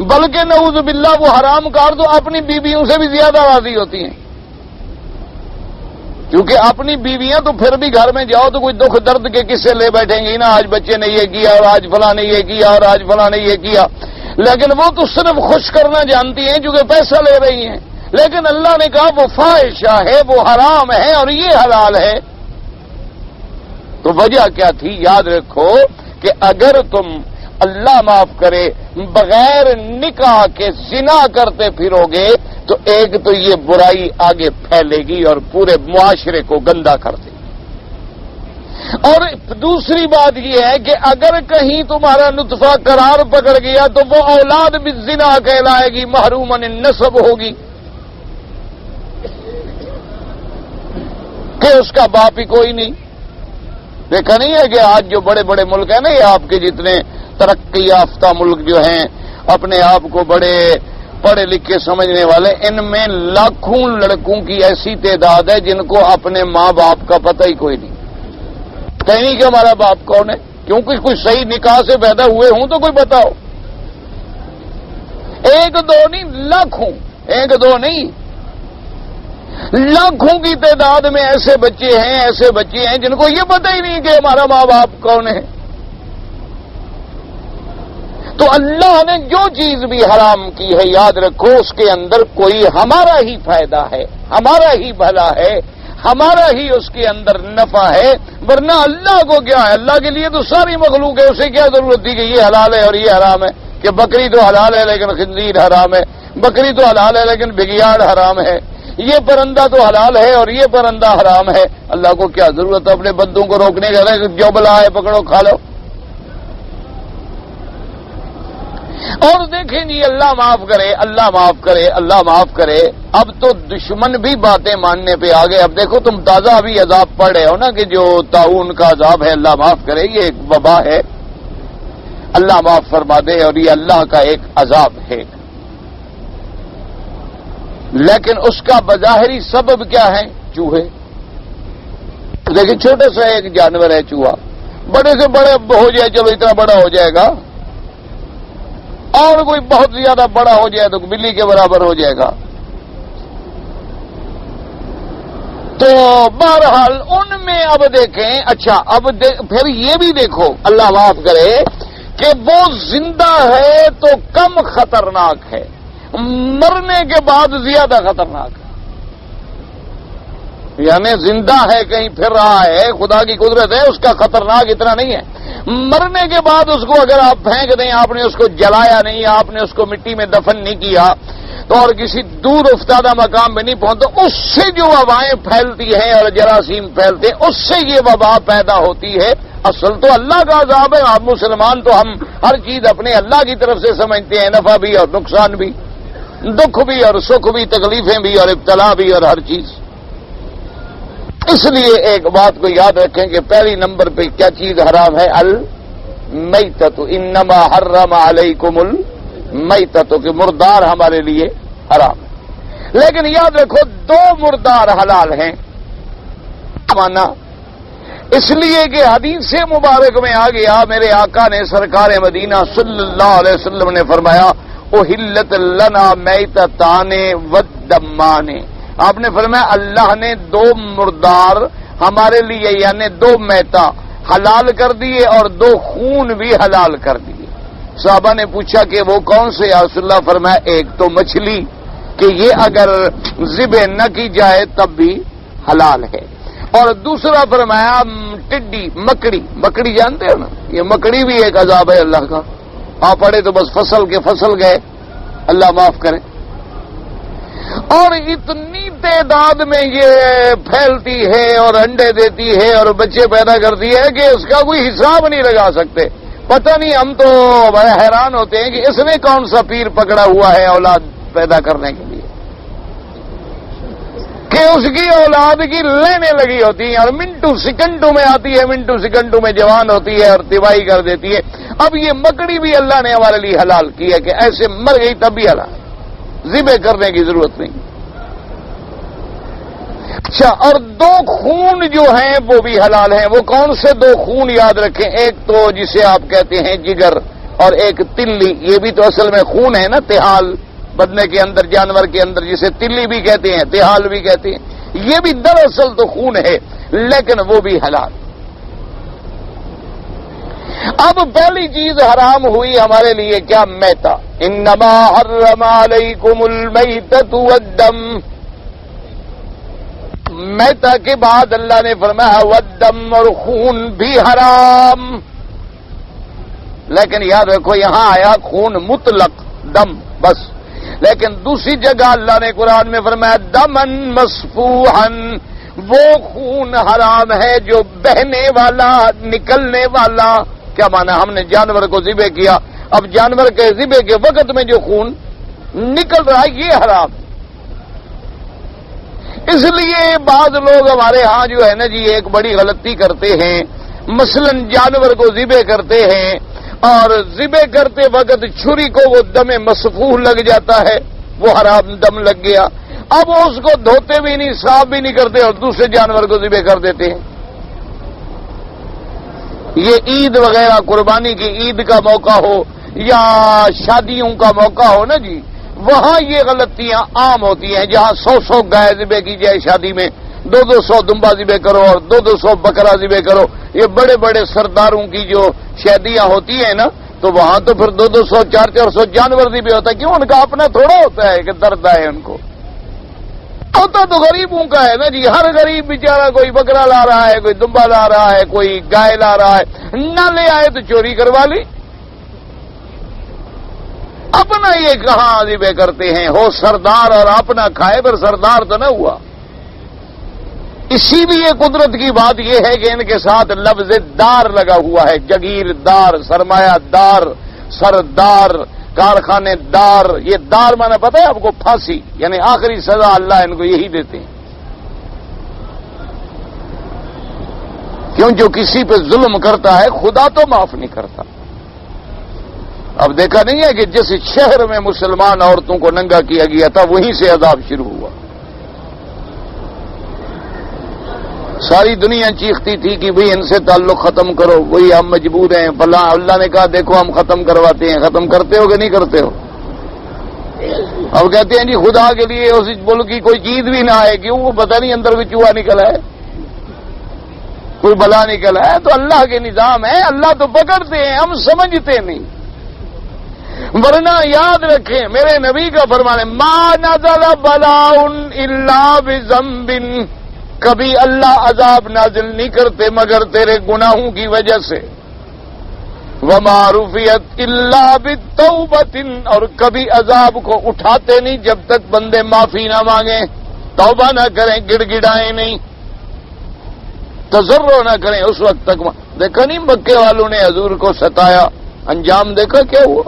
بلکہ نعوذ باللہ وہ حرام کار تو اپنی بیویوں سے بھی زیادہ راضی ہوتی ہیں، کیونکہ اپنی بیویاں تو پھر بھی گھر میں جاؤ تو کوئی دکھ درد کے قصے لے بیٹھیں گی نا، آج بچے نے یہ کیا اور آج فلاں نے یہ کیا اور آج فلاں نے یہ کیا. لیکن وہ تو صرف خوش کرنا جانتی ہیں چونکہ پیسہ لے رہی ہیں. لیکن اللہ نے کہا وہ فاحشہ ہے، وہ حرام ہے اور یہ حلال ہے. تو وجہ کیا تھی؟ یاد رکھو کہ اگر تم اللہ معاف کرے بغیر نکاح کے زنا کرتے پھرو گے تو ایک تو یہ برائی آگے پھیلے گی اور پورے معاشرے کو گندا کر دے گی. اور دوسری بات یہ ہے کہ اگر کہیں تمہارا نطفہ قرار پکڑ گیا تو وہ اولاد بھی زنا کہلائے گی، محروم النسب ہوگی، کہ اس کا باپ ہی کوئی نہیں. دیکھا نہیں ہے کہ آج جو بڑے بڑے ملک ہیں نا، یہ آپ کے جتنے ترقی یافتہ ملک جو ہیں، اپنے آپ کو بڑے پڑھے لکھے سمجھنے والے، ان میں لاکھوں لڑکوں کی ایسی تعداد ہے جن کو اپنے ماں باپ کا پتہ ہی کوئی نہیں. کہیں کہ ہمارا باپ کون ہے، کیونکہ کوئی صحیح نکاح سے پیدا ہوئے ہوں تو کوئی بتاؤ. ایک دو نہیں، لاکھوں، ایک دو نہیں، لاکھوں کی تعداد میں ایسے بچے ہیں جن کو یہ پتہ ہی نہیں کہ ہمارا ماں باپ کون ہے. تو اللہ نے جو چیز بھی حرام کی ہے یاد رکھو اس کے اندر کوئی ہمارا ہی فائدہ ہے، ہمارا ہی بھلا ہے، ہمارا ہی اس کے اندر نفع ہے. ورنہ اللہ کو کیا ہے؟ اللہ کے لیے تو ساری مخلوق ہے، اسے کیا ضرورت تھی کہ یہ حلال ہے اور یہ حرام ہے؟ کہ بکری تو حلال ہے لیکن خنزیر حرام ہے، بکری تو حلال ہے لیکن بگیاڑ حرام ہے، یہ پرندہ تو حلال ہے اور یہ پرندہ حرام ہے. اللہ کو کیا ضرورت ہے اپنے بندوں کو روکنے کا؟ جو بلا ہے پکڑو کھا لو. اور دیکھیں جی، اللہ معاف کرے، اللہ معاف کرے، اللہ معاف کرے. اب تو دشمن بھی باتیں ماننے پہ آ گئے. اب دیکھو تم تازہ ابھی عذاب پڑھ رہے ہو نا کہ جو طاعون کا عذاب ہے، اللہ معاف کرے، یہ ایک وبا ہے، اللہ معاف فرما دے، اور یہ اللہ کا ایک عذاب ہے. لیکن اس کا بظاہری سبب کیا ہے؟ چوہے. لیکن چھوٹا سا ایک جانور ہے چوہا، بڑے سے بڑے ہو جائے، چلو اتنا بڑا ہو جائے گا، اور کوئی بہت زیادہ بڑا ہو جائے تو بلی کے برابر ہو جائے گا. تو بہرحال ان میں اب دیکھیں، اچھا اب پھر یہ بھی دیکھو، اللہ معاف کرے، کہ وہ زندہ ہے تو کم خطرناک ہے، مرنے کے بعد زیادہ خطرناک ہے. یعنی زندہ ہے، کہیں پھر رہا ہے، خدا کی قدرت ہے، اس کا خطرناک اتنا نہیں ہے. مرنے کے بعد اس کو اگر آپ پھینک دیں، آپ نے اس کو جلایا نہیں، آپ نے اس کو مٹی میں دفن نہیں کیا تو اور کسی دور افتادہ مقام میں نہیں پہنچا، اس سے جو وبائیں پھیلتی ہیں اور جراثیم پھیلتے ہیں، اس سے یہ وبا پیدا ہوتی ہے. اصل تو اللہ کا عذاب ہے. آپ مسلمان تو ہم ہر چیز اپنے اللہ کی طرف سے سمجھتے ہیں، نفع بھی اور نقصان بھی، دکھ بھی اور سکھ بھی، تکلیفیں بھی اور ابتلا بھی اور ہر چیز. اس لیے ایک بات کو یاد رکھیں کہ پہلی نمبر پہ کیا چیز حرام ہے؟ المیتۃ. انما حرم علیکم المیتۃ، کہ مردار ہمارے لیے حرام ہے. لیکن یاد رکھو دو مردار حلال ہیں. مانا اس لیے کہ حدیث مبارک میں آ گیا، میرے آقا نے سرکار مدینہ صلی اللہ علیہ وسلم نے فرمایا احلت لنا میتتان والدمان، آپ نے فرمایا اللہ نے دو مردار ہمارے لیے یعنی دو میتا حلال کر دیے اور دو خون بھی حلال کر دیے۔ صحابہ نے پوچھا کہ وہ کون سے یا رسول اللہ؟ فرمایا ایک تو مچھلی کہ یہ اگر ذبح نہ کی جائے تب بھی حلال ہے، اور دوسرا فرمایا ٹڈی مکڑی جانتے ہو نا، یہ مکڑی بھی ایک عذاب ہے اللہ کا، آپ پڑھے تو بس فصل گئے، اللہ معاف کرے۔ اور اتنی تعداد میں یہ پھیلتی ہے اور انڈے دیتی ہے اور بچے پیدا کرتی ہے کہ اس کا کوئی حساب نہیں لگا سکتے۔ پتہ نہیں، ہم تو بڑے حیران ہوتے ہیں کہ اس نے کون سا پیر پکڑا ہوا ہے اولاد پیدا کرنے کے لیے کہ اس کی اولاد کی لینے لگی ہوتی ہیں اور منٹو سیکنڈوں میں آتی ہے، منٹو سیکنڈوں میں جوان ہوتی ہے اور تباہی کر دیتی ہے۔ اب یہ مکڑی بھی اللہ نے ہمارے لیے حلال کی ہے کہ ایسے مر گئی تب بھی حلال، ذبح کرنے کی ضرورت نہیں۔ اچھا، اور دو خون جو ہیں وہ بھی حلال ہیں۔ وہ کون سے دو خون یاد رکھیں؟ ایک تو جسے آپ کہتے ہیں جگر، اور ایک تلی، یہ بھی تو اصل میں خون ہے نا، تحال بدنے کے اندر، جانور کے اندر، جسے تلی بھی کہتے ہیں، تحال بھی کہتے ہیں، یہ بھی دراصل تو خون ہے لیکن وہ بھی حلال۔ اب پہلی چیز حرام ہوئی ہمارے لیے کیا؟ میتا۔ انما حرم علیکم المیتۃ والدم، میتا کے بعد اللہ نے فرمایا والدم، اور خون بھی حرام۔ لیکن یاد رکھو یہاں آیا خون مطلق، دم بس، لیکن دوسری جگہ اللہ نے قرآن میں فرمایا دمن مسفوحن، وہ خون حرام ہے جو بہنے والا، نکلنے والا۔ کیا مانا؟ ہم نے جانور کو ذبح کیا، اب جانور کے ذبح کے وقت میں جو خون نکل رہا ہے یہ حرام۔ اس لیے بعض لوگ ہمارے ہاں جو ہے نا جی ایک بڑی غلطی کرتے ہیں، مثلا جانور کو ذبح کرتے ہیں اور ذبح کرتے وقت چھری کو وہ دم مسفوح لگ جاتا ہے، وہ حرام دم لگ گیا، اب وہ اس کو دھوتے بھی نہیں، صاف بھی نہیں کرتے اور دوسرے جانور کو ذبح کر دیتے ہیں۔ یہ عید وغیرہ، قربانی کی عید کا موقع ہو یا شادیوں کا موقع ہو نا جی، وہاں یہ غلطیاں عام ہوتی ہیں، جہاں 100 گائے ذبح کی جائے شادی میں، 200 دمبا ذبح کرو اور 200 بکرا ذبح کرو، یہ بڑے بڑے سرداروں کی جو شادیاں ہوتی ہیں نا، تو وہاں تو پھر 200 400 جانور ذبح ہوتا ہے۔ کیوں؟ ان کا اپنا تھوڑا ہوتا ہے کہ درد ہے ان کو، ہوتا تو غریبوں کا ہے نا جی، ہر غریب بیچارہ کوئی بکرا لا رہا ہے، کوئی دمبا لا رہا ہے، کوئی گائے لا رہا ہے، نہ لے آئے تو چوری کروا لی۔ اپنا یہ کہاں ذبح کرتے ہیں؟ ہو سردار اور اپنا کھائے، پر سردار تو نہ ہوا۔ اسی لیے قدرت کی بات یہ ہے کہ ان کے ساتھ لفظ دار لگا ہوا ہے، جگیردار، سرمایہ دار، سردار، کارخانے دار۔ یہ دار مانا پتہ ہے آپ کو؟ پھانسی، یعنی آخری سزا اللہ ان کو یہی دیتے ہیں۔ کیوں؟ جو کسی پہ ظلم کرتا ہے خدا تو معاف نہیں کرتا۔ اب دیکھا نہیں ہے کہ جس شہر میں مسلمان عورتوں کو ننگا کیا گیا تھا وہیں سے عذاب شروع ہوا۔ ساری دنیا چیختی تھی کہ بھئی ان سے تعلق ختم کرو، وہی ہم مجبور ہیں، فلاں۔ اللہ نے کہا دیکھو ہم ختم کرواتے ہیں۔ ختم کرتے ہو کہ نہیں کرتے ہو؟ اب کہتے ہیں جی خدا کے لیے اس ملک کی کوئی چیز بھی نہ آئے، کیوں؟ وہ پتہ نہیں اندر بھی چوہا نکلا ہے، کوئی بلا نکلا ہے۔ تو اللہ کے نظام ہے، اللہ تو پکڑتے ہیں، ہم سمجھتے نہیں۔ ورنہ یاد رکھیں میرے نبی کا فرمان ہے ما نزل بلاء الا بذنب، کبھی اللہ عذاب نازل نہیں کرتے مگر تیرے گناہوں کی وجہ سے۔ وما رفعت الا بالتوبۃ، اور کبھی عذاب کو اٹھاتے نہیں جب تک بندے معافی نہ مانگیں، توبہ نہ کریں، گڑ گڑائیں نہیں، تضرع نہ کریں اس وقت تک۔ دیکھا نہیں مکے والوں نے حضور کو ستایا، انجام دیکھا کیا ہوا؟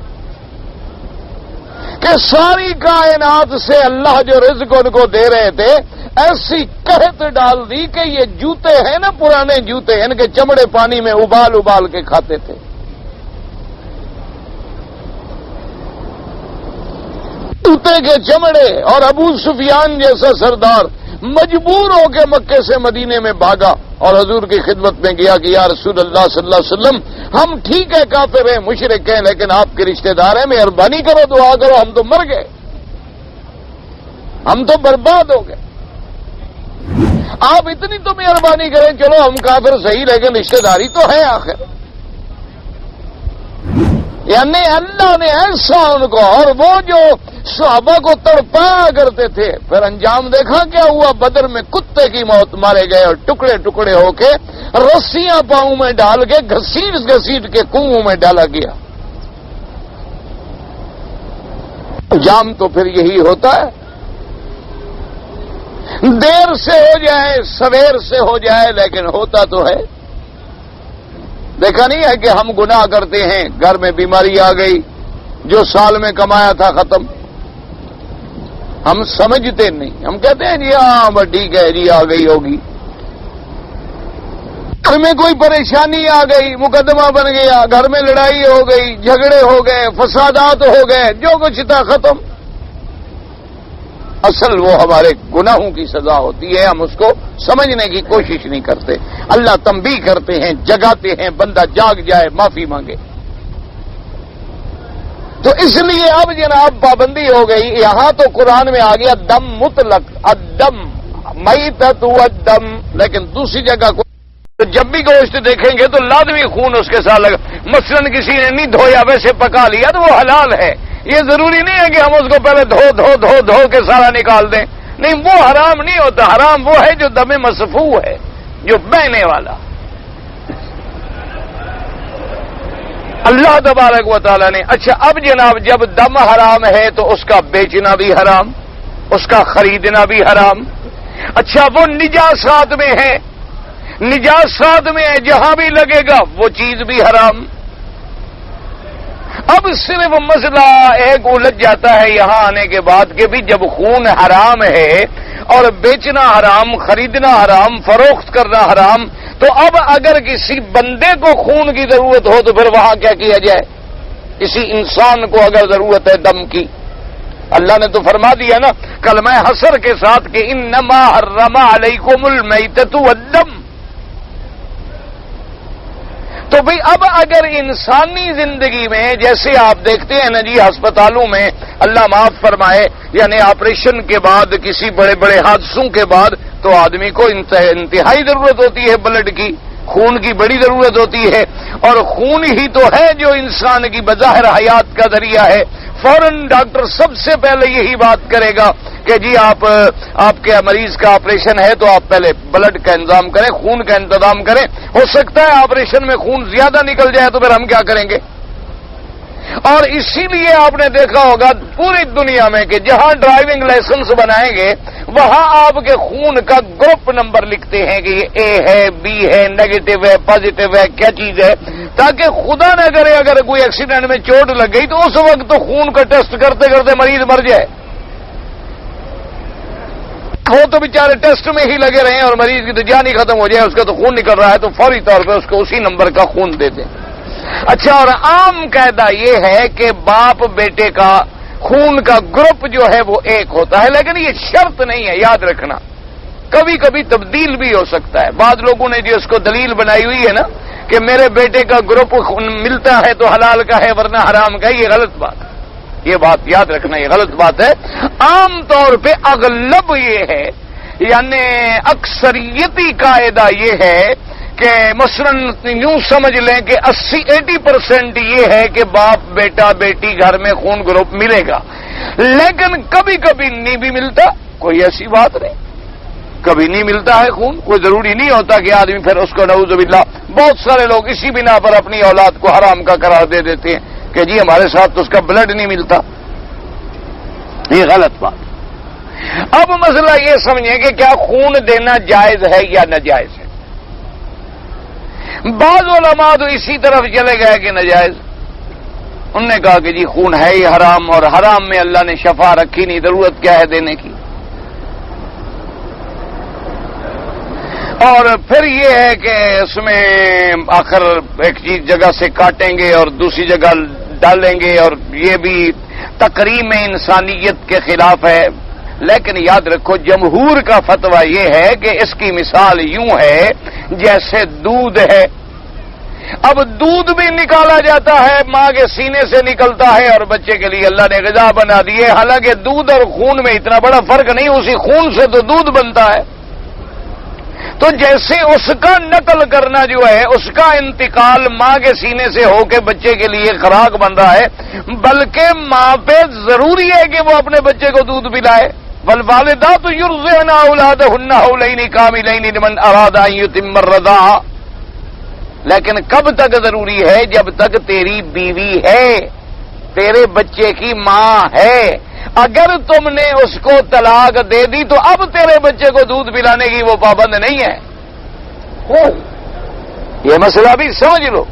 کہ ساری کائنات سے اللہ جو رزق ان کو دے رہے تھے ایسی قحط ڈال دی کہ یہ جوتے ہیں نا، پرانے جوتے، ان کے چمڑے پانی میں ابال ابال کے کھاتے تھے۔ جوتے کے چمڑے، اور ابو سفیان جیسا سردار مجبور ہو کے مکے سے مدینے میں بھاگا اور حضور کی خدمت میں گیا کہ یا رسول اللہ صلی اللہ علیہ وسلم، ہم ٹھیک ہے کافر ہیں، مشرک ہیں، لیکن آپ کے رشتہ دار ہیں، مہربانی کرو، دعا کرو، ہم تو مر گئے، ہم تو برباد ہو گئے، آپ اتنی تو مہربانی کریں، چلو ہم کافر صحیح لیکن رشتہ داری تو ہے آخر۔ یعنی اللہ نے ایسا ان کو، اور وہ جو صحابہ کو تڑپایا کرتے تھے، پھر انجام دیکھا کیا ہوا؟ بدر میں کتے کی موت مارے گئے اور ٹکڑے ٹکڑے ہو کے رسیاں پاؤں میں ڈال کے گھسیٹ گھسیٹ کے کنووں میں ڈالا گیا۔ انجام تو پھر یہی ہوتا ہے، دیر سے ہو جائے سویر سے ہو جائے لیکن ہوتا تو ہے۔ دیکھا نہیں ہے کہ ہم گناہ کرتے ہیں، گھر میں بیماری آ گئی، جو سال میں کمایا تھا ختم، ہم سمجھتے نہیں، ہم کہتے ہیں جی ہاں بس ٹھیک ہے جی آ گئی ہوگی۔ گھر میں کوئی پریشانی آ گئی، مقدمہ بن گیا، گھر میں لڑائی ہو گئی، جھگڑے ہو گئے، فسادات ہو گئے، جو کچھ تھا ختم۔ اصل وہ ہمارے گناہوں کی سزا ہوتی ہے، ہم اس کو سمجھنے کی کوشش نہیں کرتے۔ اللہ تنبیہ کرتے ہیں، جگاتے ہیں، بندہ جاگ جائے، معافی مانگے۔ تو اس لیے اب جناب پابندی ہو گئی، یہاں تو قرآن میں آ گیا دم مطلق، الدم میتۃ والدم، لیکن دوسری جگہ کو تو جب بھی گوشت دیکھیں گے تو لازمی خون اس کے ساتھ لگا، مثلا کسی نے نہیں دھویا ویسے پکا لیا تو وہ حلال ہے۔ یہ ضروری نہیں ہے کہ ہم اس کو پہلے دھو دھو دھو دھو کے سارا نکال دیں، نہیں، وہ حرام نہیں ہوتا، حرام وہ ہے جو دم مصفوح ہے، جو بہنے والا۔ اللہ تبارک و تعالیٰ نے، اچھا اب جناب جب دم حرام ہے تو اس کا بیچنا بھی حرام، اس کا خریدنا بھی حرام۔ اچھا وہ نجاسات میں ہے، نجاسات میں ہے، جہاں بھی لگے گا وہ چیز بھی حرام۔ اب صرف مسئلہ ایک الجھ جاتا ہے یہاں آنے کے بعد کہ بھی جب خون حرام ہے اور بیچنا حرام، خریدنا حرام، فروخت کرنا حرام، تو اب اگر کسی بندے کو خون کی ضرورت ہو تو پھر وہاں کیا کیا جائے؟ کسی انسان کو اگر ضرورت ہے دم کی، اللہ نے تو فرما دیا نا کلمہ حسر کے ساتھ کہ انما حرم علیکم المیتۃ والدم۔ تو بھئی اب اگر انسانی زندگی میں جیسے آپ دیکھتے ہیں نا جی ہسپتالوں میں، اللہ معاف فرمائے، یعنی آپریشن کے بعد کسی بڑے بڑے حادثوں کے بعد تو آدمی کو انتہائی ضرورت ہوتی ہے بلڈ کی، خون کی بڑی ضرورت ہوتی ہے، اور خون ہی تو ہے جو انسان کی بظاہر حیات کا ذریعہ ہے۔ فوراً ڈاکٹر سب سے پہلے یہی بات کرے گا کہ جی آپ کے مریض کا آپریشن ہے تو آپ پہلے بلڈ کا انتظام کریں، خون کا انتظام کریں۔ ہو سکتا ہے آپریشن میں خون زیادہ نکل جائے تو پھر ہم کیا کریں گے؟ اور اسی لیے آپ نے دیکھا ہوگا پوری دنیا میں کہ جہاں ڈرائیونگ لائسنس بنائیں گے وہاں آپ کے خون کا گروپ نمبر لکھتے ہیں کہ یہ اے ہے، بی ہے، نیگیٹو ہے، پازیٹو ہے، کیا چیز ہے، تاکہ خدا نہ کرے اگر کوئی ایکسیڈنٹ میں چوٹ لگ گئی تو اس وقت تو خون کا ٹیسٹ کرتے کرتے مریض مر جائے۔ وہ تو بیچارے ٹیسٹ میں ہی لگے رہے اور مریض کی تو جان ہی ختم ہو جائے، اس کا تو خون نکل رہا ہے تو فوری طور پہ اس کو اسی نمبر کا خون دے دیں۔ اچھا، اور عام قاعدہ یہ ہے کہ باپ بیٹے کا خون کا گروپ جو ہے وہ ایک ہوتا ہے، لیکن یہ شرط نہیں ہے، یاد رکھنا، کبھی کبھی تبدیل بھی ہو سکتا ہے۔ بعض لوگوں نے جو اس کو دلیل بنائی ہوئی ہے نا کہ میرے بیٹے کا گروپ ملتا ہے تو حلال کا ہے ورنہ حرام کا ہے، یہ غلط بات ہے، یہ بات یاد رکھنا، یہ غلط بات ہے۔ عام طور پہ اغلب یہ ہے، یعنی اکثریتی قاعدہ یہ ہے کہ مثلا یوں سمجھ لیں کہ 80% یہ ہے کہ باپ بیٹا بیٹی گھر میں خون گروپ ملے گا، لیکن کبھی کبھی نہیں بھی ملتا، کوئی ایسی بات نہیں، کبھی نہیں ملتا ہے خون، کوئی ضروری نہیں ہوتا کہ آدمی پھر اس کو نعوذ باللہ۔ بہت سارے لوگ اسی بنا پر اپنی اولاد کو حرام کا قرار دے دیتے ہیں کہ جی ہمارے ساتھ تو اس کا بلڈ نہیں ملتا، یہ غلط بات۔ اب مسئلہ یہ سمجھیں کہ کیا خون دینا جائز ہے یا ناجائز ہے؟ بعض علماء تو اسی طرف چلے گئے کہ ناجائز، انہوں نے کہا کہ جی خون ہے ہی حرام اور حرام میں اللہ نے شفا رکھی نہیں، ضرورت کیا ہے دینے کی۔ اور پھر یہ ہے کہ اس میں آخر ایک چیز جگہ سے کاٹیں گے اور دوسری جگہ ڈالیں گے، اور یہ بھی تقریم انسانیت کے خلاف ہے۔ لیکن یاد رکھو جمہور کا فتویٰ یہ ہے کہ اس کی مثال یوں ہے جیسے دودھ ہے. اب دودھ بھی نکالا جاتا ہے، ماں کے سینے سے نکلتا ہے اور بچے کے لیے اللہ نے غذا بنا دی ہے. حالانکہ دودھ اور خون میں اتنا بڑا فرق نہیں، اسی خون سے تو دودھ بنتا ہے. تو جیسے اس کا نقل کرنا جو ہے، اس کا انتقال ماں کے سینے سے ہو کے بچے کے لیے خوراک بن رہا ہے، بلکہ ماں پہ ضروری ہے کہ وہ اپنے بچے کو دودھ پلائے. والوالدات یرضعن اولادهن حولین کاملین لمن اراد ان یتم الرضاعہ. لیکن کب تک ضروری ہے؟ جب تک تیری بیوی ہے، تیرے بچے کی ماں ہے. اگر تم نے اس کو طلاق دے دی تو اب تیرے بچے کو دودھ پلانے کی وہ پابند نہیں ہے. یہ مسئلہ بھی سمجھ لو.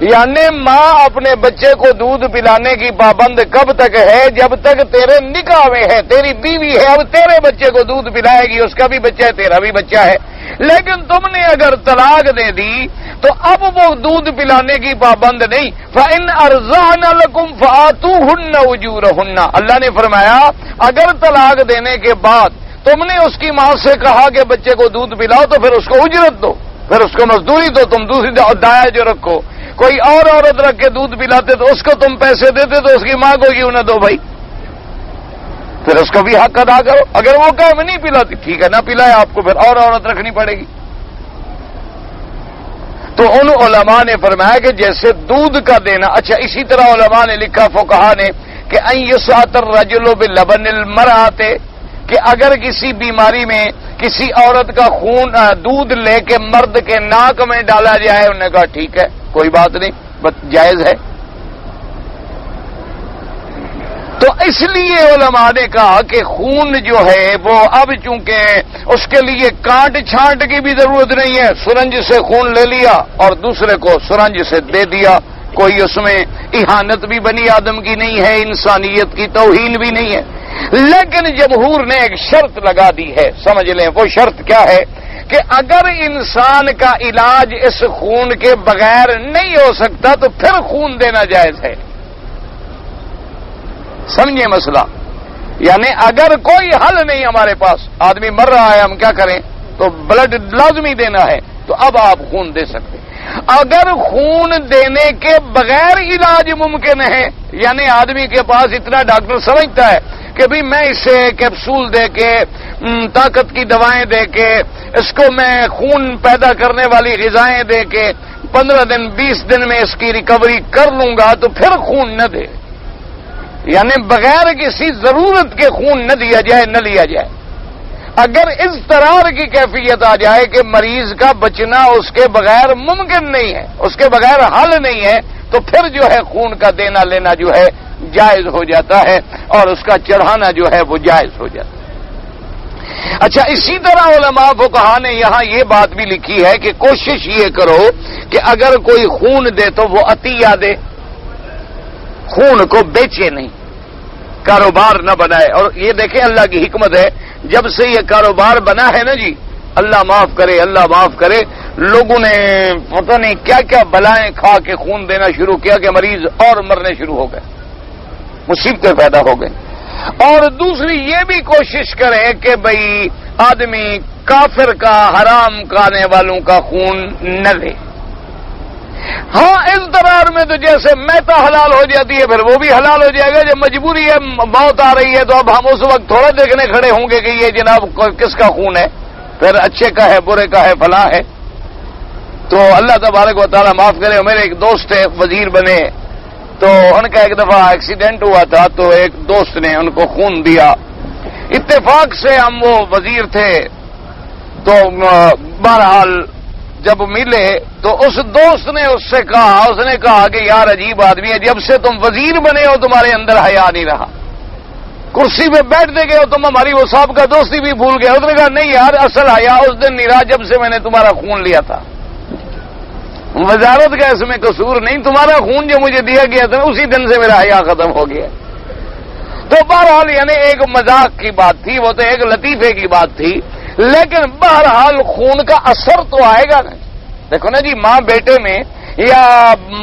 یعنی ماں اپنے بچے کو دودھ پلانے کی پابند کب تک ہے؟ جب تک تیرے نکاح میں ہے، تیری بیوی ہے. اب تیرے بچے کو دودھ پلائے گی، اس کا بھی بچہ ہے، تیرا بھی بچہ ہے. لیکن تم نے اگر طلاق دے دی تو اب وہ دودھ پلانے کی پابند نہیں. فَإِنْ أَرْضَعْنَ لَكُمْ فَآتُوهُنَّ أُجُورَهُنَّ. اللہ نے فرمایا اگر طلاق دینے کے بعد تم نے اس کی ماں سے کہا کہ بچے کو دودھ پلاؤ تو پھر اس کو اجرت دو، پھر اس کو مزدوری دو. تم دوسری دایا جو رکھو، کوئی اور عورت رکھ کے دودھ پلاتے تو اس کو تم پیسے دیتے تو اس کی ماں کو کیوں نہ دو بھائی؟ پھر اس کو بھی حق ادا کرو. اگر وہ کہے میں نہیں پلاتی، ٹھیک ہے نہ پلائے، آپ کو پھر اور عورت رکھنی پڑے گی. تو ان علماء نے فرمایا کہ جیسے دودھ کا دینا. اچھا اسی طرح علماء نے لکھا، فقہا نے، کہ ان یسعت الرجل بلبن المرأۃ، کہ اگر کسی بیماری میں کسی عورت کا خون دودھ لے کے مرد کے ناک میں ڈالا جائے، انہوں نے کہا ٹھیک ہے کوئی بات نہیں، جائز ہے. تو اس لیے علماء نے کہا کہ خون جو ہے وہ اب چونکہ اس کے لیے کانٹ چھانٹ کی بھی ضرورت نہیں ہے، سرنج سے خون لے لیا اور دوسرے کو سرنج سے دے دیا. کوئی اس میں اہانت بھی بنی آدم کی نہیں ہے، انسانیت کی توہین بھی نہیں ہے. لیکن جمہور نے ایک شرط لگا دی ہے، سمجھ لیں. وہ شرط کیا ہے؟ کہ اگر انسان کا علاج اس خون کے بغیر نہیں ہو سکتا تو پھر خون دینا جائز ہے. سمجھے مسئلہ؟ یعنی اگر کوئی حل نہیں ہمارے پاس، آدمی مر رہا ہے، ہم کیا کریں؟ تو بلڈ لازمی دینا ہے، تو اب آپ خون دے سکتے. اگر خون دینے کے بغیر علاج ممکن ہے، یعنی آدمی کے پاس اتنا ڈاکٹر سمجھتا ہے کہ بھی میں اسے کیپسول دے کے، طاقت کی دوائیں دے کے، اس کو میں خون پیدا کرنے والی غذائیں دے کے 15 دن 20 دن میں اس کی ریکوری کر لوں گا، تو پھر خون نہ دے. یعنی بغیر کسی ضرورت کے خون نہ دیا جائے، نہ لیا جائے. اگر اضطرار کی کیفیت آ جائے کہ مریض کا بچنا اس کے بغیر ممکن نہیں ہے، اس کے بغیر حل نہیں ہے، تو پھر جو ہے خون کا دینا لینا جو ہے جائز ہو جاتا ہے اور اس کا چڑھانا جو ہے وہ جائز ہو جاتا ہے. اچھا اسی طرح علماء فقہا نے یہاں یہ بات بھی لکھی ہے کہ کوشش یہ کرو کہ اگر کوئی خون دے تو وہ عطیہ دے، خون کو بیچے نہیں، کاروبار نہ بنائے. اور یہ دیکھیں اللہ کی حکمت ہے، جب سے یہ کاروبار بنا ہے نا جی، اللہ معاف کرے، اللہ معاف کرے، لوگوں نے پتہ نہیں کیا کیا بلائیں کھا کے خون دینا شروع کیا کہ مریض اور مرنے شروع ہو گئے، مصیبتیں پیدا ہو گئی. اور دوسری یہ بھی کوشش کریں کہ بھئی آدمی کافر کا، حرام کھانے والوں کا خون نہ لے. ہاں اضطرار میں تو جیسے میتا حلال ہو جاتی ہے پھر وہ بھی حلال ہو جائے گا. جب مجبوری ہے، موت آ رہی ہے، تو اب ہم اس وقت تھوڑا دیکھنے کھڑے ہوں گے کہ یہ جناب کس کا خون ہے، پھر اچھے کا ہے، برے کا ہے، فلاں ہے. تو اللہ تبارک و تعالیٰ معاف کرے. میرے ایک دوست ہے، وزیر بنے، تو ان کا ایک دفعہ ایکسیڈنٹ ہوا تھا، تو ایک دوست نے ان کو خون دیا. اتفاق سے ہم وہ وزیر تھے، تو بہرحال جب ملے تو اس دوست نے اس سے کہا، اس نے کہا کہ یار عجیب آدمی ہے، جب سے تم وزیر بنے ہو تمہارے اندر حیا نہیں رہا، کرسی پہ بیٹھتے گئے ہو تم ہماری وہ صاحب کا دوستی بھی بھول گئے. اس نے کہا نہیں یار، اصل حیا اس دن نہیں رہا جب سے میں نے تمہارا خون لیا تھا. وزارت کا اس میں قصور نہیں، تمہارا خون جو مجھے دیا گیا تھا اسی دن سے میرا حیا ختم ہو گیا. تو بہرحال یعنی ایک مذاق کی بات تھی، وہ تو ایک لطیفے کی بات تھی، لیکن بہرحال خون کا اثر تو آئے گا نا. دیکھو نا جی، ماں بیٹے میں یا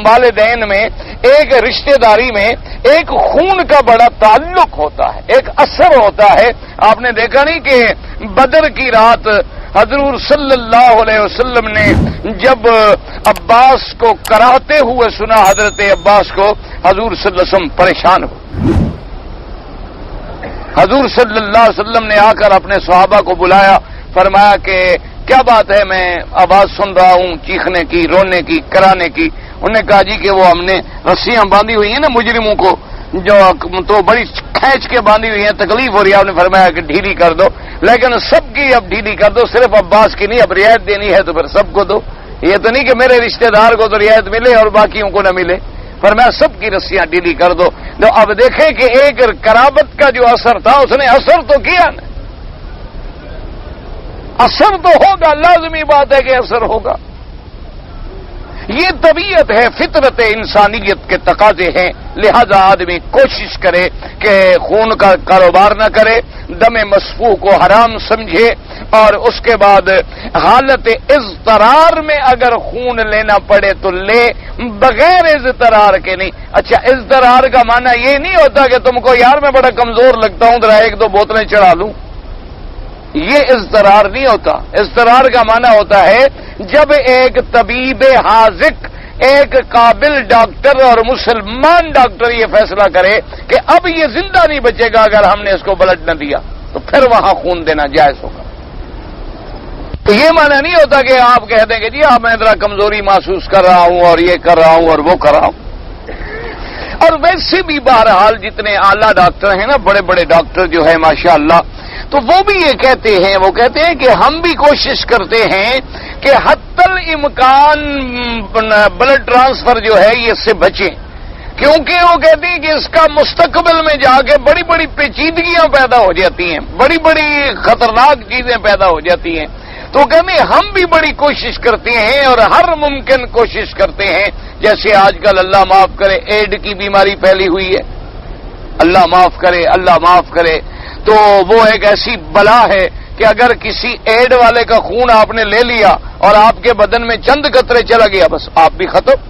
والدین میں، ایک رشتہ داری میں ایک خون کا بڑا تعلق ہوتا ہے، ایک اثر ہوتا ہے. آپ نے دیکھا نہیں کہ بدر کی رات حضور صلی اللہ علیہ وسلم نے جب عباس کو کراہتے ہوئے سنا، حضرت عباس کو، حضور صلی اللہ علیہ وسلم پریشان ہو. حضور صلی اللہ علیہ وسلم نے آ کر اپنے صحابہ کو بلایا، فرمایا کہ کیا بات ہے، میں آواز سن رہا ہوں چیخنے کی، رونے کی، کرانے کی. انہوں نے کہا جی کہ وہ ہم نے رسیاں باندھی ہوئی ہیں نا مجرموں کو، جو تو بڑی کھینچ کے باندھی ہوئی ہیں، تکلیف ہو رہی ہے. آپ نے فرمایا کہ ڈھیلی کر دو، لیکن سب کی اب ڈھیلی کر دو، صرف عباس کی نہیں، اب رعایت دینی ہے تو پھر سب کو دو. یہ تو نہیں کہ میرے رشتہ دار کو تو رعایت ملے اور باقیوں کو نہ ملے. فرمایا سب کی رسیاں ڈھیلی کر دو. تو اب دیکھیں کہ ایک قرابت کا جو اثر تھا اس نے اثر تو کیا نا، اثر تو ہوگا، لازمی بات ہے کہ اثر ہوگا. یہ طبیعت ہے، فطرت انسانیت کے تقاضے ہیں. لہذا آدمی کوشش کرے کہ خون کا کاروبار نہ کرے، دم مسفوح کو حرام سمجھے، اور اس کے بعد حالت اضطرار میں اگر خون لینا پڑے تو لے، بغیر اضطرار کے نہیں. اچھا، اضطرار کا معنی یہ نہیں ہوتا کہ تم کو یار میں بڑا کمزور لگتا ہوں ذرا ایک دو بوتلیں چڑھا لوں، یہ اضطرار نہیں ہوتا. اضطرار کا معنی ہوتا ہے جب ایک طبیب حاذق، ایک قابل ڈاکٹر اور مسلمان ڈاکٹر یہ فیصلہ کرے کہ اب یہ زندہ نہیں بچے گا اگر ہم نے اس کو بلڈ نہ دیا، تو پھر وہاں خون دینا جائز ہوگا. تو یہ معنی نہیں ہوتا کہ آپ کہہ دیں کہ جی آپ میں ذرا کمزوری محسوس کر رہا ہوں اور یہ کر رہا ہوں اور وہ کر رہا ہوں. اور ویسے بھی بہرحال جتنے اعلیٰ ڈاکٹر ہیں نا، بڑے بڑے ڈاکٹر جو ہے ماشاءاللہ، تو وہ بھی یہ کہتے ہیں کہ ہم بھی کوشش کرتے ہیں کہ حتی الامکان بلڈ ٹرانسفر جو ہے یہ سے بچیں، کیونکہ وہ کہتے ہیں کہ اس کا مستقبل میں جا کے بڑی بڑی پیچیدگیاں پیدا ہو جاتی ہیں، بڑی بڑی خطرناک چیزیں پیدا ہو جاتی ہیں. تو کہتے ہیں ہم بھی بڑی کوشش کرتے ہیں اور ہر ممکن کوشش کرتے ہیں. جیسے آج کل اللہ معاف کرے ایڈ کی بیماری پھیلی ہوئی ہے، اللہ معاف کرے، اللہ معاف کرے. تو وہ ایک ایسی بلا ہے کہ اگر کسی ایڈ والے کا خون آپ نے لے لیا اور آپ کے بدن میں چند قطرے چلا گیا، بس آپ بھی ختم.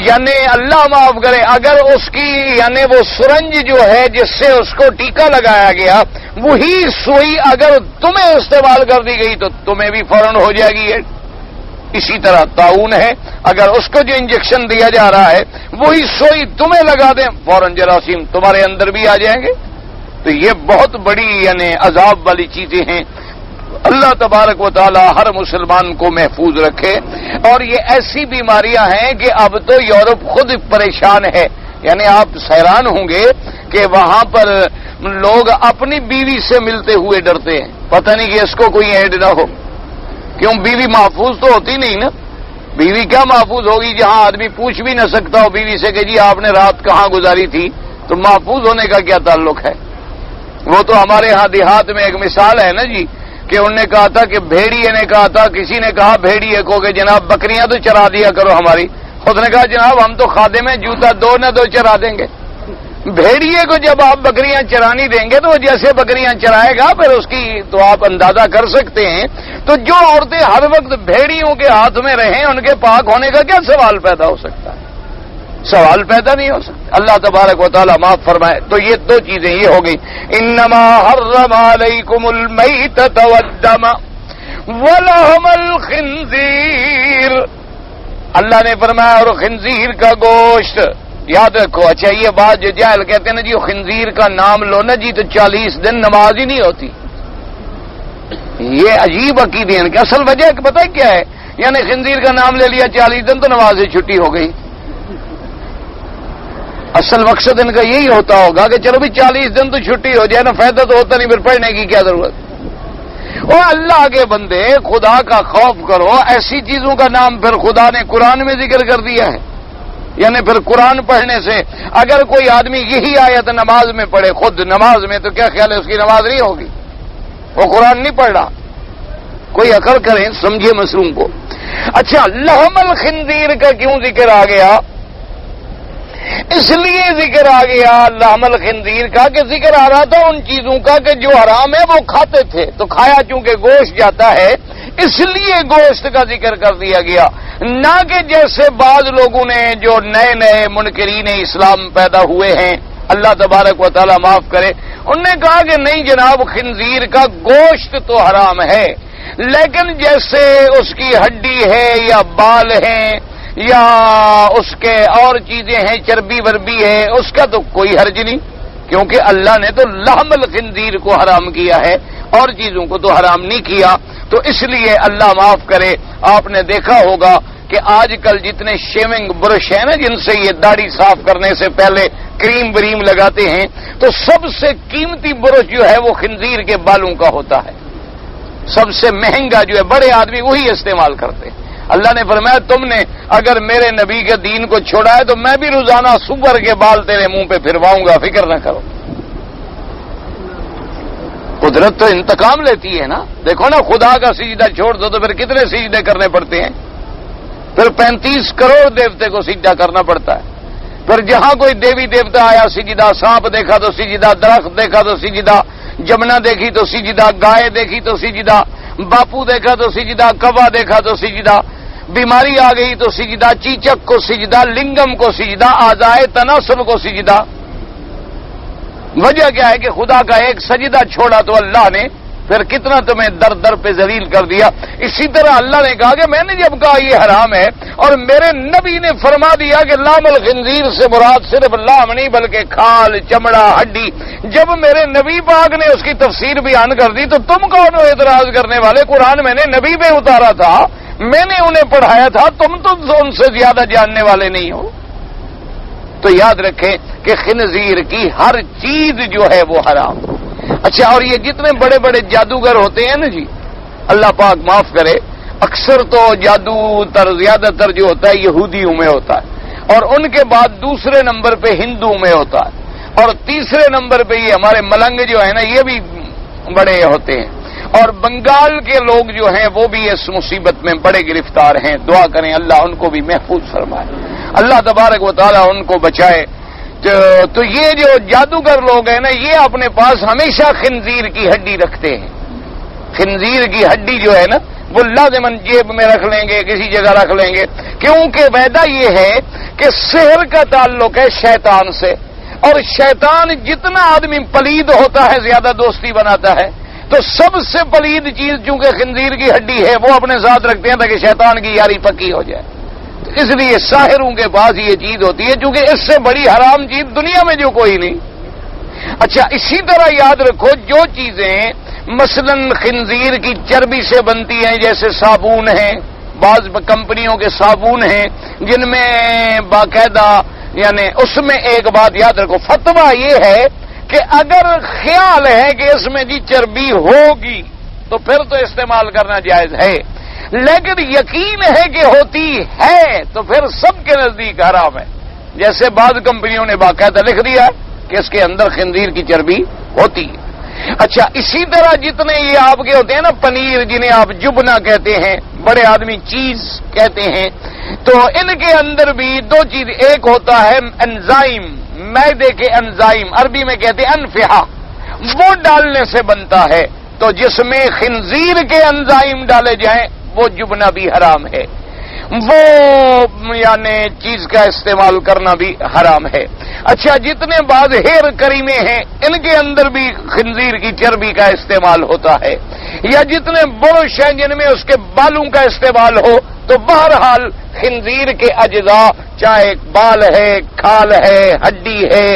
یعنی اللہ معاف کرے اگر اس کی یعنی وہ سرنج جو ہے جس سے اس کو ٹیکا لگایا گیا، وہی سوئی اگر تمہیں استعمال کر دی گئی تو تمہیں بھی فوراً ہو جائے گی ایڈ. اسی طرح طاعون ہے، اگر اس کو جو انجیکشن دیا جا رہا ہے وہی سوئی تمہیں لگا دیں، فوراً جراثیم تمہارے اندر بھی آ جائیں گے. تو یہ بہت بڑی یعنی عذاب والی چیزیں ہیں. اللہ تبارک و تعالی ہر مسلمان کو محفوظ رکھے. اور یہ ایسی بیماریاں ہیں کہ اب تو یورپ خود پریشان ہے. یعنی آپ حیران ہوں گے کہ وہاں پر لوگ اپنی بیوی سے ملتے ہوئے ڈرتے ہیں، پتہ نہیں کہ اس کو کوئی ایڈ نہ ہو. کیوں؟ بیوی محفوظ تو ہوتی نہیں نا. بیوی کیا محفوظ ہوگی جہاں آدمی پوچھ بھی نہ سکتا ہو بیوی سے کہ جی آپ نے رات کہاں گزاری تھی. تو محفوظ ہونے کا کیا تعلق ہے؟ وہ تو ہمارے ہاں دیہات میں ایک مثال ہے نا جی، کہ انہوں نے کہا تھا کہ بھیڑیے نے کہا تھا، کسی نے کہا بھیڑیے کو کہ جناب بکریاں تو چرا دیا کرو ہماری. خود نے کہا جناب ہم تو خادم ہیں، جوتا دو نہ دو چرا دیں گے. بھیڑیے کو جب آپ بکریاں چرانی دیں گے تو وہ جیسے بکریاں چرائے گا پھر اس کی تو آپ اندازہ کر سکتے ہیں. تو جو عورتیں ہر وقت بھیڑیوں کے ہاتھ میں رہیں ان کے پاک ہونے کا کیا سوال پیدا ہو سکتا ہے؟ سوال پیدا نہیں ہو سکتا. اللہ تبارک و تعالی معاف فرمائے. تو یہ دو چیزیں یہ ہو گئی، انما حرم علیکم المیتۃ والدم ولحم الخنزیر. اللہ نے فرمایا اور خنزیر کا گوشت. یاد رکھو. اچھا یہ بات جو جاہل کہتے ہیں نا جی خنزیر کا نام لو نا جی تو 40 دن نماز ہی نہیں ہوتی. یہ عجیب عقیدے ہیں. کہ اصل وجہ پتہ کیا ہے؟ یعنی خنزیر کا نام لے لیا 40 دن تو نماز سے چھٹی ہو گئی. اصل مقصد ان کا یہی ہوتا ہوگا کہ چلو بھی 40 دن تو چھٹی ہو جائے نا، فائدہ تو ہوتا نہیں، پھر پڑھنے کی کیا ضرورت. وہ اللہ کے بندے خدا کا خوف کرو. ایسی چیزوں کا نام پھر خدا نے قرآن میں ذکر کر دیا ہے. یعنی پھر قرآن پڑھنے سے اگر کوئی آدمی یہی آیت نماز میں پڑھے، خود نماز میں، تو کیا خیال ہے اس کی نماز نہیں ہوگی؟ وہ قرآن نہیں پڑھ رہا. کوئی عقل کریں، سمجھے مسلوم کو. اچھا لحم الخنزیر کا کیوں ذکر آ گیا؟ اس لیے ذکر آ گیا لحم الخنزیر کا کہ ذکر آ رہا تھا ان چیزوں کا کہ جو حرام ہے وہ کھاتے تھے، تو کھایا چونکہ گوشت جاتا ہے اس لیے گوشت کا ذکر کر دیا گیا. نہ کہ جیسے بعض لوگوں نے جو نئے نئے منکرین اسلام پیدا ہوئے ہیں، اللہ تبارک و تعالی معاف کرے، انہوں نے کہا کہ نہیں جناب، خنزیر کا گوشت تو حرام ہے، لیکن جیسے اس کی ہڈی ہے یا بال ہیں یا اس کے اور چیزیں ہیں، چربی وربی ہے، اس کا تو کوئی حرج نہیں، کیونکہ اللہ نے تو لحم الخنزیر کو حرام کیا ہے اور چیزوں کو تو حرام نہیں کیا۔ تو اس لیے اللہ معاف کرے، آپ نے دیکھا ہوگا کہ آج کل جتنے شیونگ برش ہیں نا، جن سے یہ داڑھی صاف کرنے سے پہلے کریم بریم لگاتے ہیں، تو سب سے قیمتی برش جو ہے وہ خنزیر کے بالوں کا ہوتا ہے، سب سے مہنگا جو ہے، بڑے آدمی وہی استعمال کرتے ہیں۔ اللہ نے فرمایا تم نے اگر میرے نبی کے دین کو چھوڑا ہے تو میں بھی روزانہ سور کے بال تیرے منہ پہ پھرواؤں گا، فکر نہ کرو۔ قدرت تو انتقام لیتی ہے نا، دیکھو نا، خدا کا سجدہ چھوڑ دو تو پھر کتنے سجدے کرنے پڑتے ہیں، پھر 35 کروڑ دیوتے کو سجدہ کرنا پڑتا ہے، پھر جہاں کوئی دیوی دیوتا آیا سجدہ، سانپ دیکھا تو سجدہ، درخت دیکھا تو سجدہ، جمنا دیکھی تو سجدہ، گائے دیکھی تو سجدہ، باپو دیکھا تو سجدہ، کوا دیکھا تو سجدہ، بیماری آ گئی تو سجدہ، چیچک کو سجدہ، لنگم کو سجدہ، آزائے تناسل کو سجدہ۔ وجہ کیا ہے کہ خدا کا ایک سجدہ چھوڑا تو اللہ نے پھر کتنا تمہیں در در پہ ذلیل کر دیا۔ اسی طرح اللہ نے کہا کہ میں نے جب کہا یہ حرام ہے اور میرے نبی نے فرما دیا کہ لام الخنزیر سے مراد صرف لام نہیں بلکہ کھال، چمڑا، ہڈی، جب میرے نبی پاک نے اس کی تفسیر بیان کر دی تو تم کون ہو اعتراض کرنے والے؟ قرآن میں نے نبی پہ اتارا تھا، میں نے انہیں پڑھایا تھا، تم تو ان سے زیادہ جاننے والے نہیں ہو۔ تو یاد رکھیں کہ خنزیر کی ہر چیز جو ہے وہ حرام۔ اچھا، اور یہ جتنے بڑے بڑے جادوگر ہوتے ہیں نا جی، اللہ پاک معاف کرے، اکثر تو جادو زیادہ تر جو ہوتا ہے یہودیوں میں ہوتا ہے، اور ان کے بعد دوسرے نمبر پہ ہندوؤں میں ہوتا ہے، اور تیسرے نمبر پہ یہ ہمارے ملنگ جو ہے نا یہ بھی بڑے ہوتے ہیں، اور بنگال کے لوگ جو ہیں وہ بھی اس مصیبت میں بڑے گرفتار ہیں۔ دعا کریں اللہ ان کو بھی محفوظ فرمائے، اللہ تبارک و تعالی ان کو بچائے۔ تو یہ جو جادوگر لوگ ہیں نا یہ اپنے پاس ہمیشہ خنزیر کی ہڈی رکھتے ہیں، خنزیر کی ہڈی جو ہے نا وہ لازماً جیب میں رکھ لیں گے، کسی جگہ رکھ لیں گے، کیونکہ وعدہ یہ ہے کہ سحر کا تعلق ہے شیطان سے، اور شیطان جتنا آدمی پلید ہوتا ہے زیادہ دوستی بناتا ہے، تو سب سے پلید چیز چونکہ خنزیر کی ہڈی ہے وہ اپنے ساتھ رکھتے ہیں تاکہ شیطان کی یاری پکی ہو جائے۔ اس لیے ساحروں کے پاس یہ چیز ہوتی ہے، چونکہ اس سے بڑی حرام چیز دنیا میں جو کوئی نہیں۔ اچھا، اسی طرح یاد رکھو جو چیزیں مثلا خنزیر کی چربی سے بنتی ہیں، جیسے صابن ہیں، بعض کمپنیوں کے صابن ہیں جن میں باقاعدہ، یعنی اس میں ایک بات یاد رکھو، فتویٰ یہ ہے کہ اگر خیال ہے کہ اس میں جی چربی ہوگی تو پھر تو استعمال کرنا جائز ہے، لیکن یقین ہے کہ ہوتی ہے تو پھر سب کے نزدیک حرام ہے۔ جیسے بعض کمپنیوں نے باقاعدہ لکھ دیا کہ اس کے اندر خنزیر کی چربی ہوتی ہے۔ اچھا، اسی طرح جتنے یہ آپ کے ہوتے ہیں نا پنیر، جنہیں آپ جبنا کہتے ہیں، بڑے آدمی چیز کہتے ہیں، تو ان کے اندر بھی دو چیز، ایک ہوتا ہے انزائم، معدے کے انزائم، عربی میں کہتے ہیں انفہا، وہ ڈالنے سے بنتا ہے، تو جس میں خنزیر کے انزائم ڈالے جائیں وہ جبنا بھی حرام ہے، وہ یعنی چیز کا استعمال کرنا بھی حرام ہے۔ اچھا، جتنے بعض ہیئر کریمیں ہیں ان کے اندر بھی خنزیر کی چربی کا استعمال ہوتا ہے، یا جتنے برش ہیں جن میں اس کے بالوں کا استعمال ہو، تو بہرحال خنزیر کے اجزاء، چاہے بال ہے، کھال ہے، ہڈی ہے،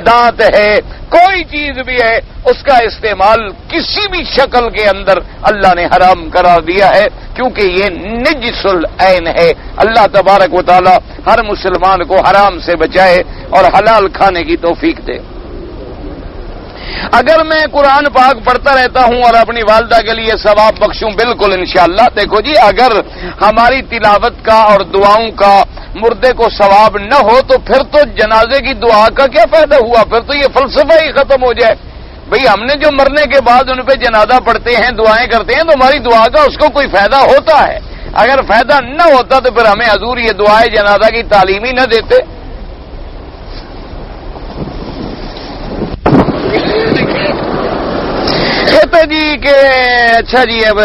دانت ہے، کوئی چیز بھی ہے، اس کا استعمال کسی بھی شکل کے اندر اللہ نے حرام قرار دیا ہے، کیونکہ یہ نجس العین ہے۔ اللہ تبارک و تعالی ہر مسلمان کو حرام سے بچائے اور حلال کھانے کی توفیق دے۔ اگر میں قرآن پاک پڑھتا رہتا ہوں اور اپنی والدہ کے لیے ثواب بخشوں، بالکل انشاءاللہ۔ دیکھو جی، اگر ہماری تلاوت کا اور دعاؤں کا مردے کو ثواب نہ ہو تو پھر تو جنازے کی دعا کا کیا فائدہ ہوا، پھر تو یہ فلسفہ ہی ختم ہو جائے۔ بھئی ہم نے جو مرنے کے بعد ان پہ جنازہ پڑھتے ہیں، دعائیں کرتے ہیں، تو ہماری دعا کا اس کو کوئی فائدہ ہوتا ہے؟ اگر فائدہ نہ ہوتا تو پھر ہمیں حضور یہ دعائیں جنازہ کی تعلیم ہی نہ دیتے۔ کہتے جی کہ اچھا جی، اب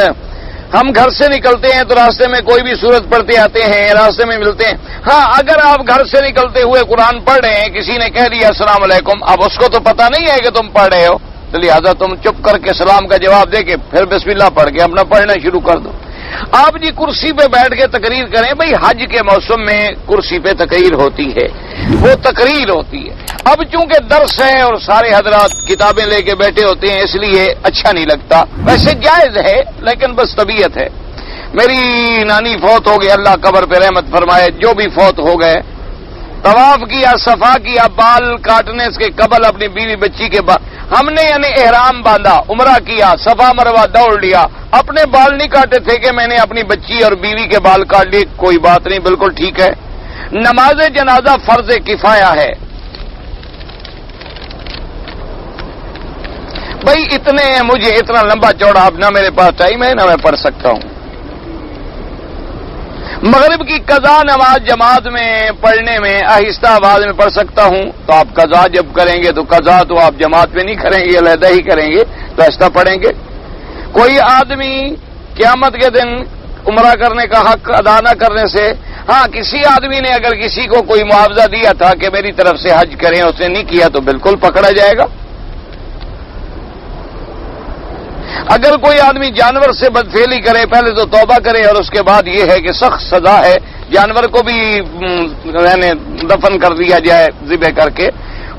ہم گھر سے نکلتے ہیں تو راستے میں کوئی بھی سورت پڑھتے آتے ہیں، راستے میں ملتے ہیں. ہاں اگر آپ گھر سے نکلتے ہوئے قرآن پڑھ رہے ہیں، کسی نے کہہ دیا السلام علیکم، اب اس کو تو پتہ نہیں ہے کہ تم پڑھ رہے ہو، تو لہٰذا تم چپ کر کے سلام کا جواب دے کے پھر بسم اللہ پڑھ کے اپنا پڑھنا شروع کر دو. آپ جی کرسی پہ بیٹھ کے تقریر کریں، بھئی حج کے موسم میں کرسی پہ تقریر ہوتی ہے، وہ تقریر ہوتی ہے. اب چونکہ درس ہے اور سارے حضرات کتابیں لے کے بیٹھے ہوتے ہیں، اس لیے اچھا نہیں لگتا. ویسے جائز ہے لیکن بس طبیعت ہے. میری نانی فوت ہو گئی، اللہ قبر پہ رحمت فرمائے. جو بھی فوت ہو گئے، طواف کیا، صفا کیا، بال کاٹنے کے قبل اپنی بیوی بچی کے بعد ہم نے یعنی احرام باندھا، عمرہ کیا، صفا مروا دوڑ لیا. اپنے بال نہیں کاٹے تھے کہ میں نے اپنی بچی اور بیوی کے بال کاٹ لیے، کوئی بات نہیں، بالکل ٹھیک ہے. نماز جنازہ فرض کفایہ ہے. بھائی اتنے مجھے اتنا لمبا چوڑا اب نہ میرے پاس ٹائم ہے نہ میں پڑھ سکتا ہوں. مغرب کی قضا نماز جماعت میں پڑھنے میں آہستہ آواز میں پڑھ سکتا ہوں. تو آپ قضا جب کریں گے تو قضا تو آپ جماعت میں نہیں کریں گے، علیحدہ ہی کریں گے، تو آہستہ پڑھیں گے. کوئی آدمی قیامت کے دن عمرہ کرنے کا حق ادا نہ کرنے سے، ہاں کسی آدمی نے اگر کسی کو کوئی معاوضہ دیا تھا کہ میری طرف سے حج کریں، اس نے نہیں کیا تو بالکل پکڑا جائے گا. اگر کوئی آدمی جانور سے بدفعلی کرے، پہلے تو توبہ کرے اور اس کے بعد یہ ہے کہ سخت سزا ہے، جانور کو بھی دفن کر دیا جائے ذبح کر کے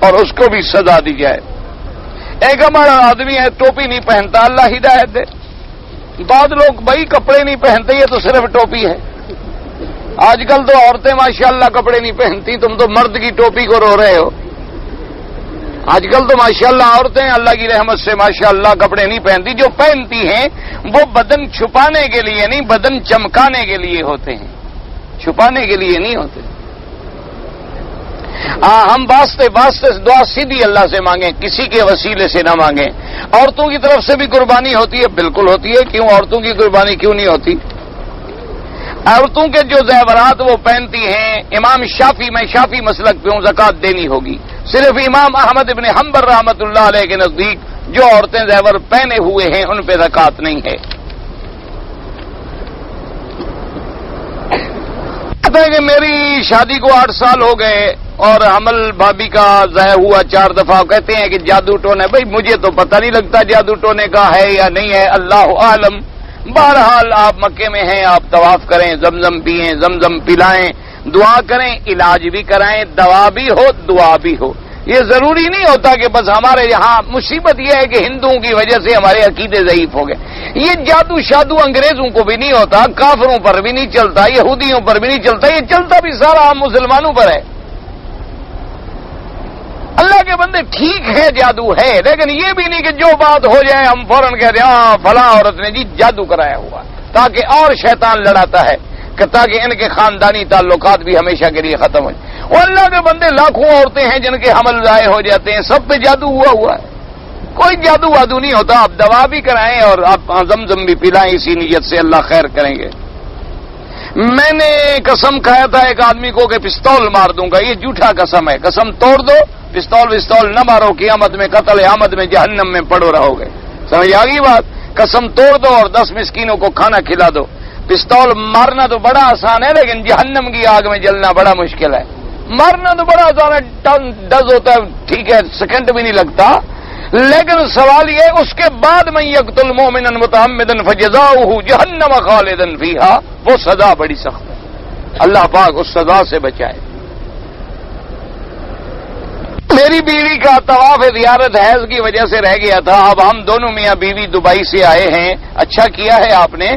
اور اس کو بھی سزا دی جائے. ایک ہمارا آدمی ہے ٹوپی نہیں پہنتا، اللہ ہدایت دے. بعض لوگ بھائی کپڑے نہیں پہنتے، یہ تو صرف ٹوپی ہے. آج کل تو عورتیں ماشاءاللہ کپڑے نہیں پہنتی، تم تو مرد کی ٹوپی کو رو رہے ہو. آج کل تو ماشاءاللہ عورتیں اللہ کی رحمت سے ماشاءاللہ کپڑے نہیں پہنتی. جو پہنتی ہیں وہ بدن چھپانے کے لیے نہیں، بدن چمکانے کے لیے ہوتے ہیں، چھپانے کے لیے نہیں ہوتے. ہم واسطے دعا سیدھی اللہ سے مانگیں، کسی کے وسیلے سے نہ مانگیں. عورتوں کی طرف سے بھی قربانی ہوتی ہے، بالکل ہوتی ہے. کیوں عورتوں کی قربانی کیوں نہیں ہوتی؟ عورتوں کے جو زیورات وہ پہنتی ہیں، امام شافی، میں شافی مسلک پہ ہوں، زکوٰۃ دینی ہوگی. صرف امام احمد ابن حنبل رحمۃ اللہ علیہ کے نزدیک جو عورتیں زیور پہنے ہوئے ہیں ان پہ زکوٰۃ نہیں ہے. کہتے ہیں کہ میری شادی کو 8 سال ہو گئے اور حمل بھابھی کا ضائع ہوا 4 دفعہ. کہتے ہیں کہ جادو ٹونا. بھائی مجھے تو پتہ نہیں لگتا جادو ٹونے کا ہے یا نہیں ہے، اللہ عالم. بہرحال آپ مکے میں ہیں، آپ طواف کریں، زمزم پئیں، زمزم پلائیں، دعا کریں، علاج بھی کرائیں، دوا بھی ہو، دعا بھی ہو. یہ ضروری نہیں ہوتا کہ بس ہمارے یہاں. مصیبت یہ ہے کہ ہندوؤں کی وجہ سے ہمارے عقیدے ضعیف ہو گئے. یہ جادو شادو انگریزوں کو بھی نہیں ہوتا، کافروں پر بھی نہیں چلتا، یہودیوں پر بھی نہیں چلتا، یہ چلتا بھی سارا ہم مسلمانوں پر ہے. اللہ کے بندے ٹھیک ہے جادو ہے، لیکن یہ بھی نہیں کہ جو بات ہو جائے ہم فوراً کہتے ہیں ہاں فلاں عورت نے جی جادو کرایا ہوا، تاکہ اور شیطان لڑاتا ہے کہ تاکہ ان کے خاندانی تعلقات بھی ہمیشہ کے لیے ختم ہو جائیں. اور اللہ کے بندے لاکھوں عورتیں ہیں جن کے حمل ضائع ہو جاتے ہیں، سب پہ جادو ہوا ہے. کوئی جادو وادو نہیں ہوتا. آپ دوا بھی کرائیں اور آپ زمزم بھی پلائیں، اسی نیت سے اللہ خیر کریں گے. میں نے قسم کھایا تھا ایک آدمی کو کہ پستول مار دوں گا. یہ جھوٹا قسم ہے. قسم توڑ دو، پستول نہ مارو، قیامت میں قتل عامد میں جہنم میں پڑو رہو گے. سمجھ آ گئی بات؟ قسم توڑ دو اور 10 مسکینوں کو کھانا کھلا دو. پستول مارنا تو بڑا آسان ہے، لیکن جہنم کی آگ میں جلنا بڑا مشکل ہے. مارنا تو بڑا آسان ہے، ڈز ہوتا ہے، ٹھیک ہے، سیکنڈ بھی نہیں لگتا. لیکن سوال یہ اس کے بعد من یقتل مؤمنا متعمدا فجزاؤہ جہنم خالدا فیہا، وہ سزا بڑی سخت ہے. اللہ پاک اس سزا سے بچائے. میری بیوی کا طواف زیارت حیض کی وجہ سے رہ گیا تھا. اب ہم دونوں میاں بیوی دبئی سے آئے ہیں. اچھا کیا ہے آپ نے.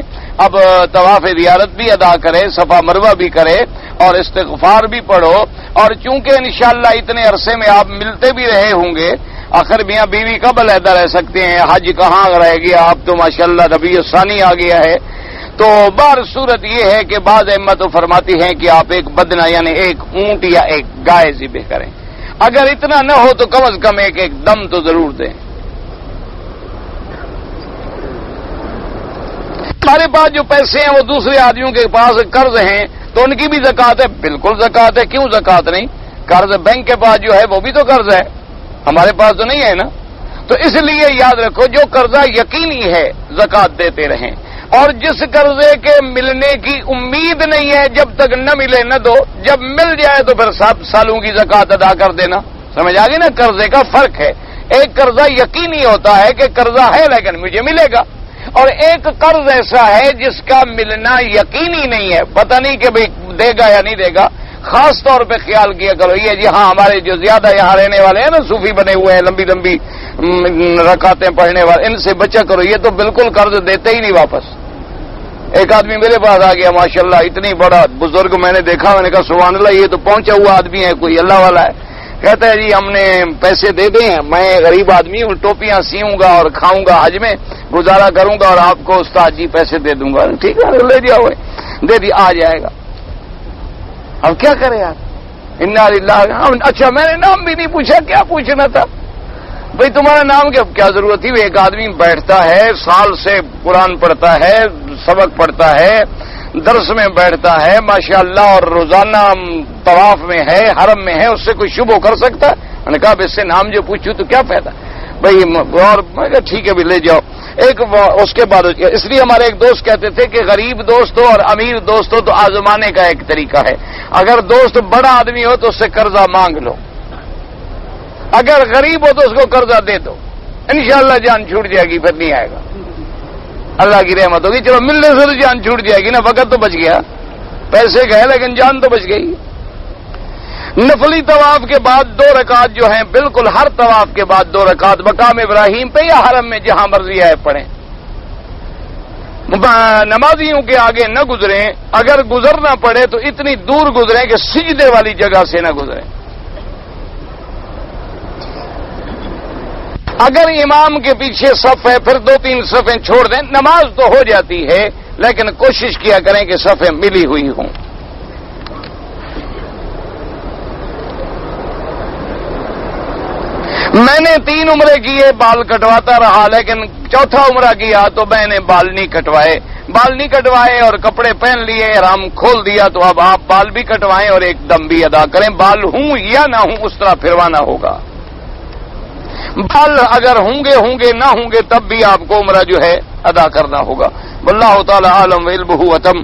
اب طواف زیارت بھی ادا کرے، صفا مروہ بھی کرے اور استغفار بھی پڑھو. اور چونکہ انشاءاللہ اتنے عرصے میں آپ ملتے بھی رہے ہوں گے، آخر میاں بیوی کب علیحدہ رہ سکتے ہیں؟ حج کہاں رہ گیا، اب تو ماشاءاللہ ربیع الثانی آ گیا ہے. تو بار صورت یہ ہے کہ بعض ائمہ تو فرماتی ہیں کہ آپ ایک بدنہ یعنی ایک اونٹ یا ایک گائے ذبح کریں. اگر اتنا نہ ہو تو کم از کم ایک دم تو ضرور دیں. ہمارے پاس جو پیسے ہیں وہ دوسرے آدمیوں کے پاس قرض ہیں تو ان کی بھی زکوٰۃ ہے. بالکل زکوٰۃ ہے. کیوں زکوٰۃ نہیں؟ قرض بینک کے پاس جو ہے وہ بھی تو قرض ہے، ہمارے پاس تو نہیں ہے نا. تو اس لیے یاد رکھو جو قرضہ یقینی ہے زکوٰۃ دیتے رہیں. اور جس قرضے کے ملنے کی امید نہیں ہے جب تک نہ ملے نہ دو، جب مل جائے تو پھر 7 سالوں کی زکوٰۃ ادا کر دینا. سمجھ آ گئی نا؟ قرضے کا فرق ہے. ایک قرضہ یقینی ہوتا ہے کہ قرضہ ہے لیکن مجھے ملے گا، اور ایک قرض ایسا ہے جس کا ملنا یقینی نہیں ہے، پتہ نہیں کہ بھئی دے گا یا نہیں دے گا. خاص طور پہ خیال کیا کرو یہ جی ہاں ہمارے جو زیادہ یہاں رہنے والے ہیں نا، صوفی بنے ہوئے ہیں، لمبی لمبی رکعتیں پڑھنے والے، ان سے بچا کرو. یہ تو بالکل قرض دیتے ہی نہیں واپس. ایک آدمی میرے پاس آ گیا، ماشاءاللہ اتنی بڑا بزرگ میں نے دیکھا، میں نے کہا سبحان اللہ یہ تو پہنچا ہوا آدمی ہے، کوئی اللہ والا ہے. کہتا ہے جی ہم نے پیسے دے دیں، میں غریب آدمی ہوں، ٹوپیاں سیوں گا اور کھاؤں گا، حج میں گزارا کروں گا اور آپ کو استاد جی پیسے دے دوں گا. ٹھیک ہے لے دیا ہوئے، دے دی، آ جائے گا. اب کیا کرے یار؟ انا للہ. اچھا میں نے نام بھی نہیں پوچھا، کیا پوچھنا تھا بھئی تمہارا نام کیا ضرورت تھی؟ ایک آدمی بیٹھتا ہے، سال سے قرآن پڑھتا ہے، سبق پڑھتا ہے، درس میں بیٹھتا ہے ماشاءاللہ، اور روزانہ طواف میں ہے، حرم میں ہے، اس سے کوئی شبہ کر سکتا ہے؟ میں نے کہا اب اس سے نام جو پوچھوں تو کیا فائدہ بھئی. اور میں کہا ٹھیک ہے بھی لے جاؤ. ایک اس کے بعد اس لیے ہمارے ایک دوست کہتے تھے کہ غریب دوست ہو اور امیر دوست ہو تو آزمانے کا ایک طریقہ ہے. اگر دوست بڑا آدمی ہو تو اس سے قرضہ مانگ لو، اگر غریب ہو تو اس کو قرضہ دے دو، انشاءاللہ جان چھوٹ جائے گی، پھر نہیں آئے گا. اللہ کی رحمت ہوگی. چلو ملنے سے تو جان چھوٹ جائے گی نا، وقت تو بچ گیا، پیسے گئے لیکن جان تو بچ گئی. نفلی طواف کے بعد 2 رکعت جو ہیں بالکل ہر طواف کے بعد 2 رکعت مقام ابراہیم پہ یا حرم میں جہاں مرضی ہے پڑھیں. نمازیوں کے آگے نہ گزریں، اگر گزرنا پڑے تو اتنی دور گزریں کہ سجدے والی جگہ سے نہ گزریں. اگر امام کے پیچھے صف ہے پھر 2-3 صفیں چھوڑ دیں، نماز تو ہو جاتی ہے لیکن کوشش کیا کریں کہ صفیں ملی ہوئی ہوں. میں نے 3 عمرے کیے، بال کٹواتا رہا، لیکن 4تھا عمرہ کیا تو میں نے بال نہیں کٹوائے اور کپڑے پہن لیے، احرام کھول دیا. تو اب آپ بال بھی کٹوائیں اور ایک دم بھی ادا کریں. بال ہوں یا نہ ہوں اس طرح پھروانا ہوگا. بال اگر ہوں گے نہ ہوں گے تب بھی آپ کو عمرہ جو ہے ادا کرنا ہوگا. واللہ تعالی عالم وعلمہ اتم.